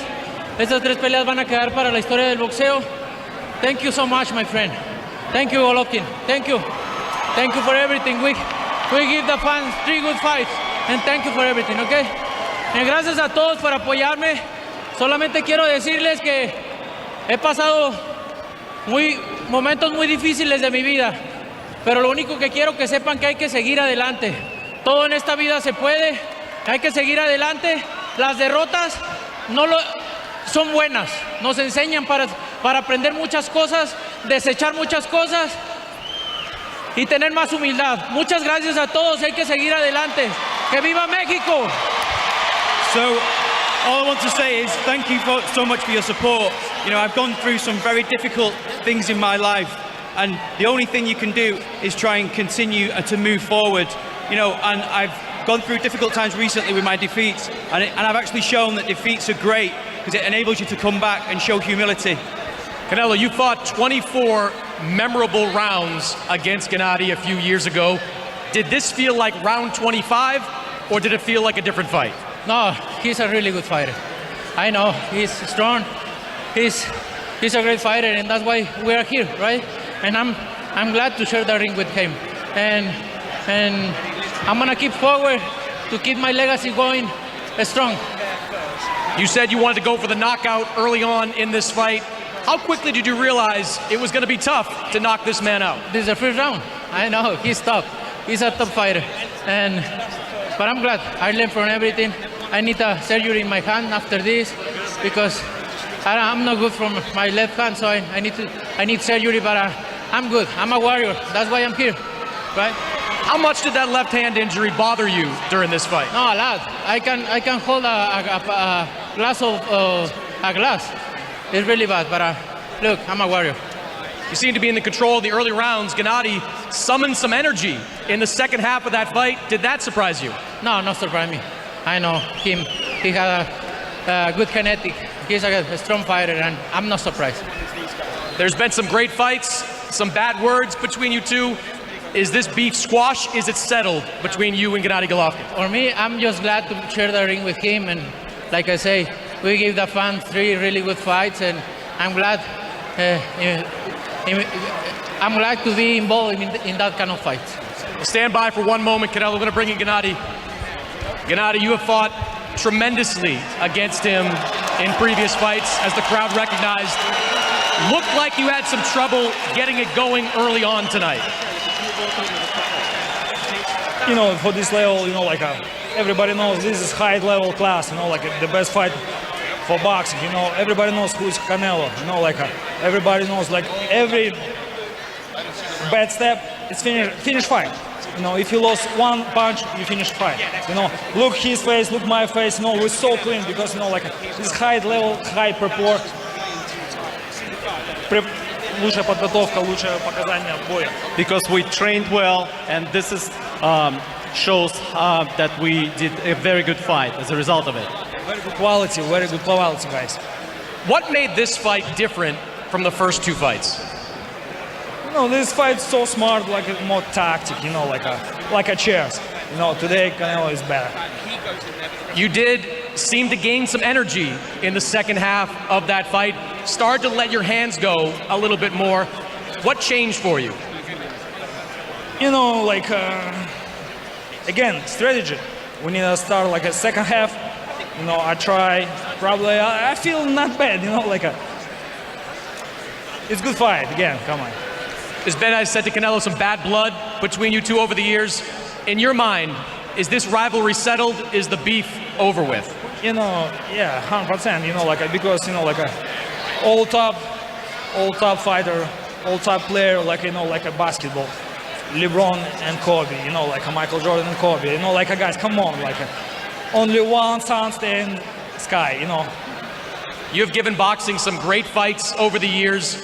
Esas 3 peleas van a quedar para la historia del boxeo. Thank you so much, my friend. Thank you, Golovkin. Thank you. Thank you for everything. We give the fans 3 good fights, and thank you for everything, okay? Y gracias a todos por apoyarme. Solamente quiero decirles que he pasado momentos muy difíciles de mi vida, pero lo único que quiero que sepan que hay que seguir adelante. Todo en esta vida se puede, hay que seguir adelante. Las derrotas son buenas, nos enseñan para aprender muchas cosas, desechar muchas cosas y tener más humildad. Muchas gracias a todos, hay que seguir adelante. ¡Que viva México! So, all I want to say is thank you so much for your support. You know, I've gone through some very difficult things in my life, and the only thing you can do is try and continue to move forward. You know, and I've gone through difficult times recently with my defeats, and I've actually shown that defeats are great because it enables you to come back and show humility. Canelo, you fought 24 memorable rounds against Gennady a few years ago. Did this feel like round 25, or did it feel like a different fight? No, he's a really good fighter. I know, he's strong. He's a great fighter, and that's why we are here, right? And I'm glad to share the ring with him. And I'm gonna keep forward to keep my legacy going strong. You said you wanted to go for the knockout early on in this fight. How quickly did you realize it was going to be tough to knock this man out? This is the first round. I know, he's tough. He's a top fighter. But I'm glad. I learned from everything. I need a surgery in my hand after this because I'm not good from my left hand, so I need surgery, but I'm good. I'm a warrior. That's why I'm here, right? How much did that left hand injury bother you during this fight? No, a lot. I can hold a glass of a glass. It's really bad, but look, I'm a warrior. You seem to be in the control of the early rounds. Gennady summoned some energy in the second half of that fight. Did that surprise you? No, not surprise me. I know him. He had a good kinetic. He's a strong fighter, and I'm not surprised. There's been some great fights, some bad words between you two. Is this beef squash? Is it settled between you and Gennady Golovkin? For me, I'm just glad to share the ring with him, and like I say, we give the fans 3 really good fights, and I'm glad. I'm glad to be involved in that kind of fight. We'll stand by for one moment, Canelo. We're going to bring in Gennady. Gennady, you have fought tremendously against him in previous fights, as the crowd recognized. Looked like you had some trouble getting it going early on tonight. You know, for this level, you know, like everybody knows this is high level class, you know, like the best fight for boxing, you know, everybody knows who is Canelo, you know, like everybody knows, like every bad step, it's finish fight. You know, if you lost one punch, you finish fight. You know, look his face, look my face, you know, we're so clean because, you know, like this high level, high purport, лучшая подготовка, лучшее показание боя. Because we trained well, and this is shows that we did a very good fight as a result of it. Very good quality, guys. What made this fight different from the first 2 fights? You know, this fight's so smart, like a more tactic, you know, like a chess. You know, today Canelo is better. You did seem to gain some energy in the second half of that fight. Started to let your hands go a little bit more. What changed for you? You know, like, again, strategy. We need to start like a second half. You know, I try, probably, I feel not bad, you know, like it's good fight, again, come on. There's been, I said to Canelo, some bad blood between you two over the years. In your mind, is this rivalry settled? Is the beef over with? You know, yeah, 100%, you know, like, because, you know, like all top fighter, all top player, like, you know, like a basketball. LeBron and Kobe, you know, like a Michael Jordan and Kobe, you know, like a guys, come on, like only one sun stay in sky, you know. You've given boxing some great fights over the years.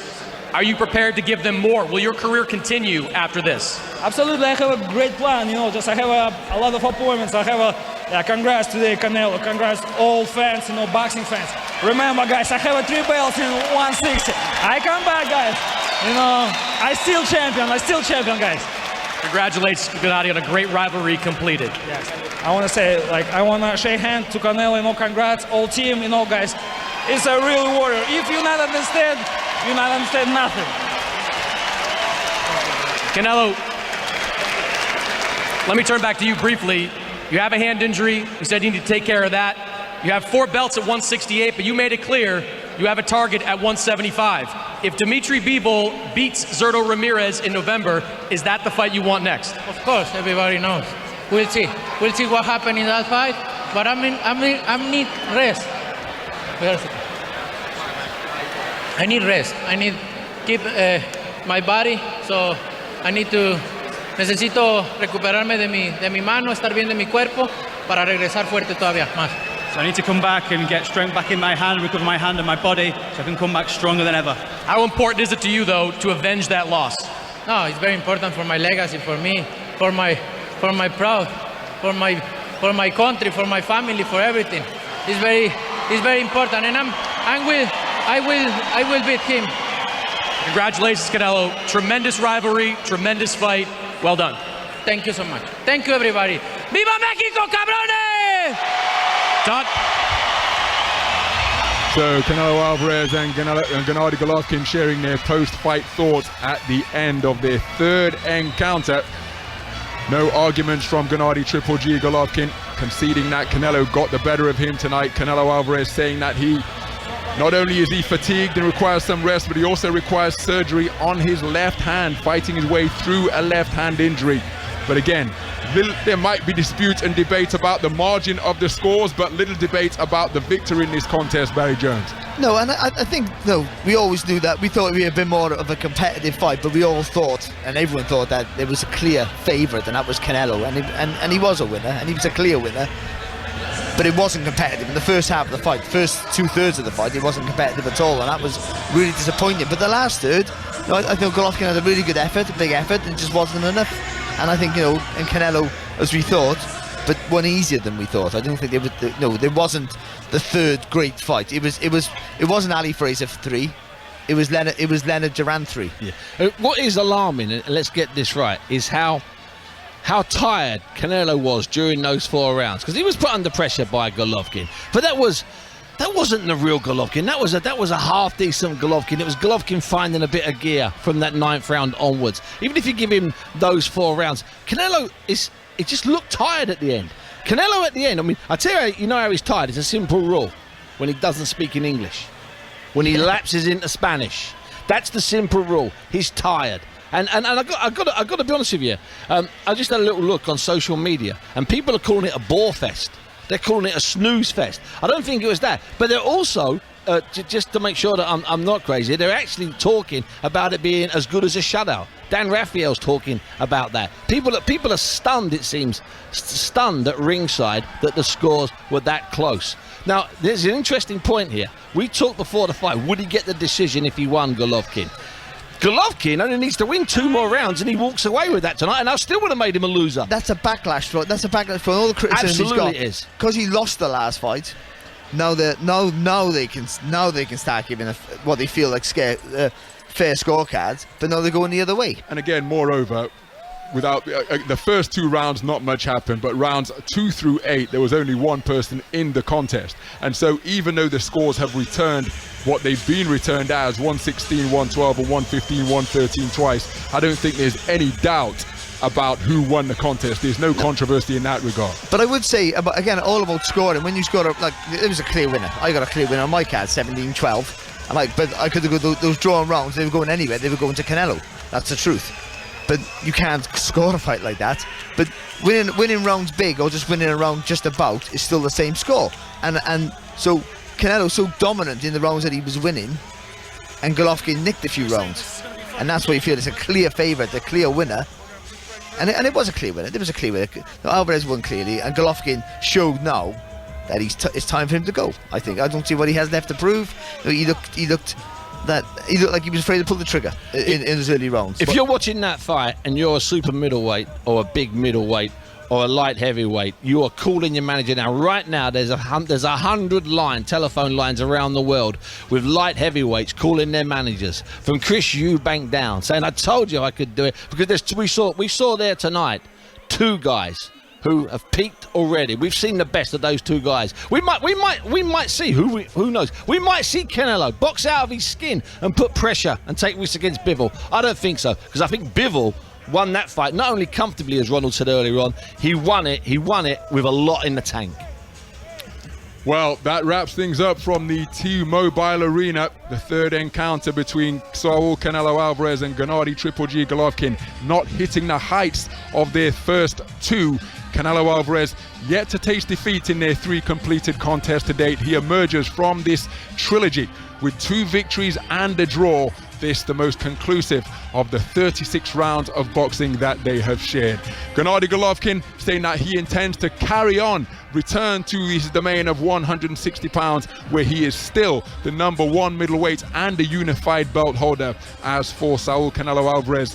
Are you prepared to give them more? Will your career continue after this? Absolutely, I have a great plan, you know, just I have a lot of appointments. I have congrats today, Canelo, congrats all fans, you know, boxing fans. Remember, guys, I have 3 belts in 160. I come back, guys. You know, I still champion, guys. Congratulations, Gennady, on a great rivalry completed. Yes. I want to say, like, I want to shake hands to Canelo, you know, congrats, all team, you know, guys. It's a real warrior. If you not understand nothing. Canelo, let me turn back to you briefly. You have a hand injury. You said you need to take care of that. You have 4 belts at 168, but you made it clear you have a target at 175. If Dimitri Bivol beats Zurdo Ramirez in November, is that the fight you want next? Of course, everybody knows. We'll see. We'll see what happens in that fight. But I need rest. I need rest. I need keep my body. So I need to. Necesito recuperarme de mi mano, estar bien de mi cuerpo para regresar fuerte todavía más. So I need to come back and get strength back in my hand, recover my hand and my body, so I can come back stronger than ever. How important is it to you, though, to avenge that loss? No, it's very important for my legacy, for me, for my proud, for my country, for my family, for everything. It's very important, and I will beat him. Congratulations, Canelo. Tremendous rivalry, tremendous fight. Well done. Thank you so much. Thank you, everybody. Viva Mexico, cabrones! Done. So Canelo Álvarez and Gennady Golovkin sharing their post-fight thoughts at the end of their 3rd encounter. No arguments from Gennady Triple G Golovkin, conceding that Canelo got the better of him tonight. Canelo Álvarez saying that he Not only is he fatigued and requires some rest, but he also requires surgery on his left hand, fighting his way through a left hand injury. But again, there might be dispute and debate about the margin of the scores, but little debate about the victor in this contest, Barry Jones. No, and I think, no, we always knew that. We thought it would be a bit more of a competitive fight, but we all thought, and everyone thought, that there was a clear favourite, and that was Canelo. And he was a winner, and he was a clear winner. But it wasn't competitive in the first half of the fight. The first 2/3 of the fight, it wasn't competitive at all, and that was really disappointing. But the last third, I think Golovkin had a really good effort, a big effort, and it just wasn't enough. And I think, and Canelo, as we thought, but one easier than we thought. I don't think there wasn't the third great fight. It wasn't Ali Fraser 3. It was Leonard Duran 3. Yeah. What is alarming, and let's get this right, is how tired Canelo was during those 4 rounds, because he was put under pressure by Golovkin. But that wasn't the real Golovkin. That was a half decent Golovkin. It was Golovkin finding a bit of gear from that 9th round onwards. Even if you give him those 4 rounds, Canelo it just looked tired at the end. Canelo at the end, I mean, I tell you, how he's tired. It's a simple rule. When he doesn't speak in English, when he lapses into Spanish, that's the simple rule. He's tired. And I got to be honest with you. I just had a little look on social media, and people are calling it a bore fest. They're calling it a snooze fest. I don't think it was that, but they're also just to make sure that I'm not crazy. They're actually talking about it being as good as a shutout. Dan Raphael's talking about that. People are stunned. It seems stunned at ringside that the scores were that close. Now, there's an interesting point here. We talked before the fight. Would he get the decision if he won, Golovkin? Golovkin only needs to win 2 more rounds, and he walks away with that tonight, and I still would have made him a loser. That's a backlash for all the criticism he's got. Absolutely it is. Because he lost the last fight. Now they can start giving what they feel like fair scorecards, but now they're going the other way. And again, moreover, without the first 2 rounds, not much happened, but rounds 2 through 8, there was only one person in the contest. And so even though the scores have returned what they've been returned as, 116, 112, or 115, 113 twice, I don't think there's any doubt about who won the contest. There's no controversy in that regard. But I would say, all about scoring. When you score, it was a clear winner. I got a clear winner on my card, 17-12. But I could have got those drawn rounds. They were going anywhere. They were going to Canelo. That's the truth. But you can't score a fight like that. But winning rounds big, or just winning a round just about, is still the same score. And so Canelo's so dominant in the rounds that he was winning, and Golovkin nicked a few rounds, and that's why you feel it's a clear favourite, a clear winner. And it was a clear winner. There was a clear winner. Álvarez won clearly, and Golovkin showed now that it's time for him to go. I don't see what he has left to prove. He looked like he was afraid to pull the trigger in his early rounds. If you're watching that fight and you're a super middleweight or a big middleweight or a light heavyweight, you are calling your manager now. Right now, there's 100 telephone lines around the world with light heavyweights calling their managers, from Chris Eubank down, saying, "I told you I could do it." Because we saw there tonight 2 guys who have peaked already. We've seen the best of those 2 guys. We might see who knows. We might see Canelo box out of his skin and put pressure and take risks against Bivol. I don't think so, because I think Bivol won that fight not only comfortably, as Ronald said earlier on, he won it with a lot in the tank. Well, that wraps things up from the T-Mobile Arena. The third encounter between Saul Canelo Álvarez and Gennady Triple G Golovkin, not hitting the heights of their first 2. Canelo Álvarez yet to taste defeat in their 3 completed contests to date. He emerges from this trilogy with 2 victories and a draw. This the most conclusive of the 36 rounds of boxing that they have shared. Gennady Golovkin saying that he intends to carry on, return to his domain of 160 pounds, where he is still the #1 middleweight and a unified belt holder. As for Saul Canelo Álvarez,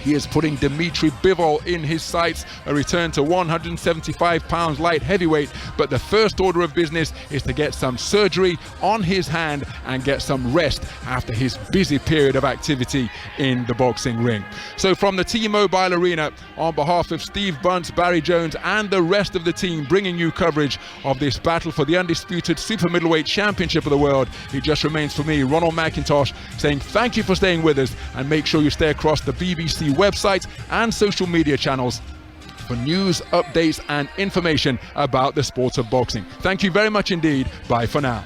he is putting Dimitri Bivol in his sights, a return to 175 pounds light heavyweight, but the first order of business is to get some surgery on his hand and get some rest after his busy period of activity in the boxing ring. So from the T-Mobile Arena, on behalf of Steve Bunce, Barry Jones and the rest of the team, bringing you coverage of this battle for the undisputed super middleweight championship of the world, it just remains for me, Ronald McIntosh, saying thank you for staying with us, and make sure you stay across the BBC website and social media channels for news, updates and information about the sport of boxing. Thank you very much indeed. Bye for now.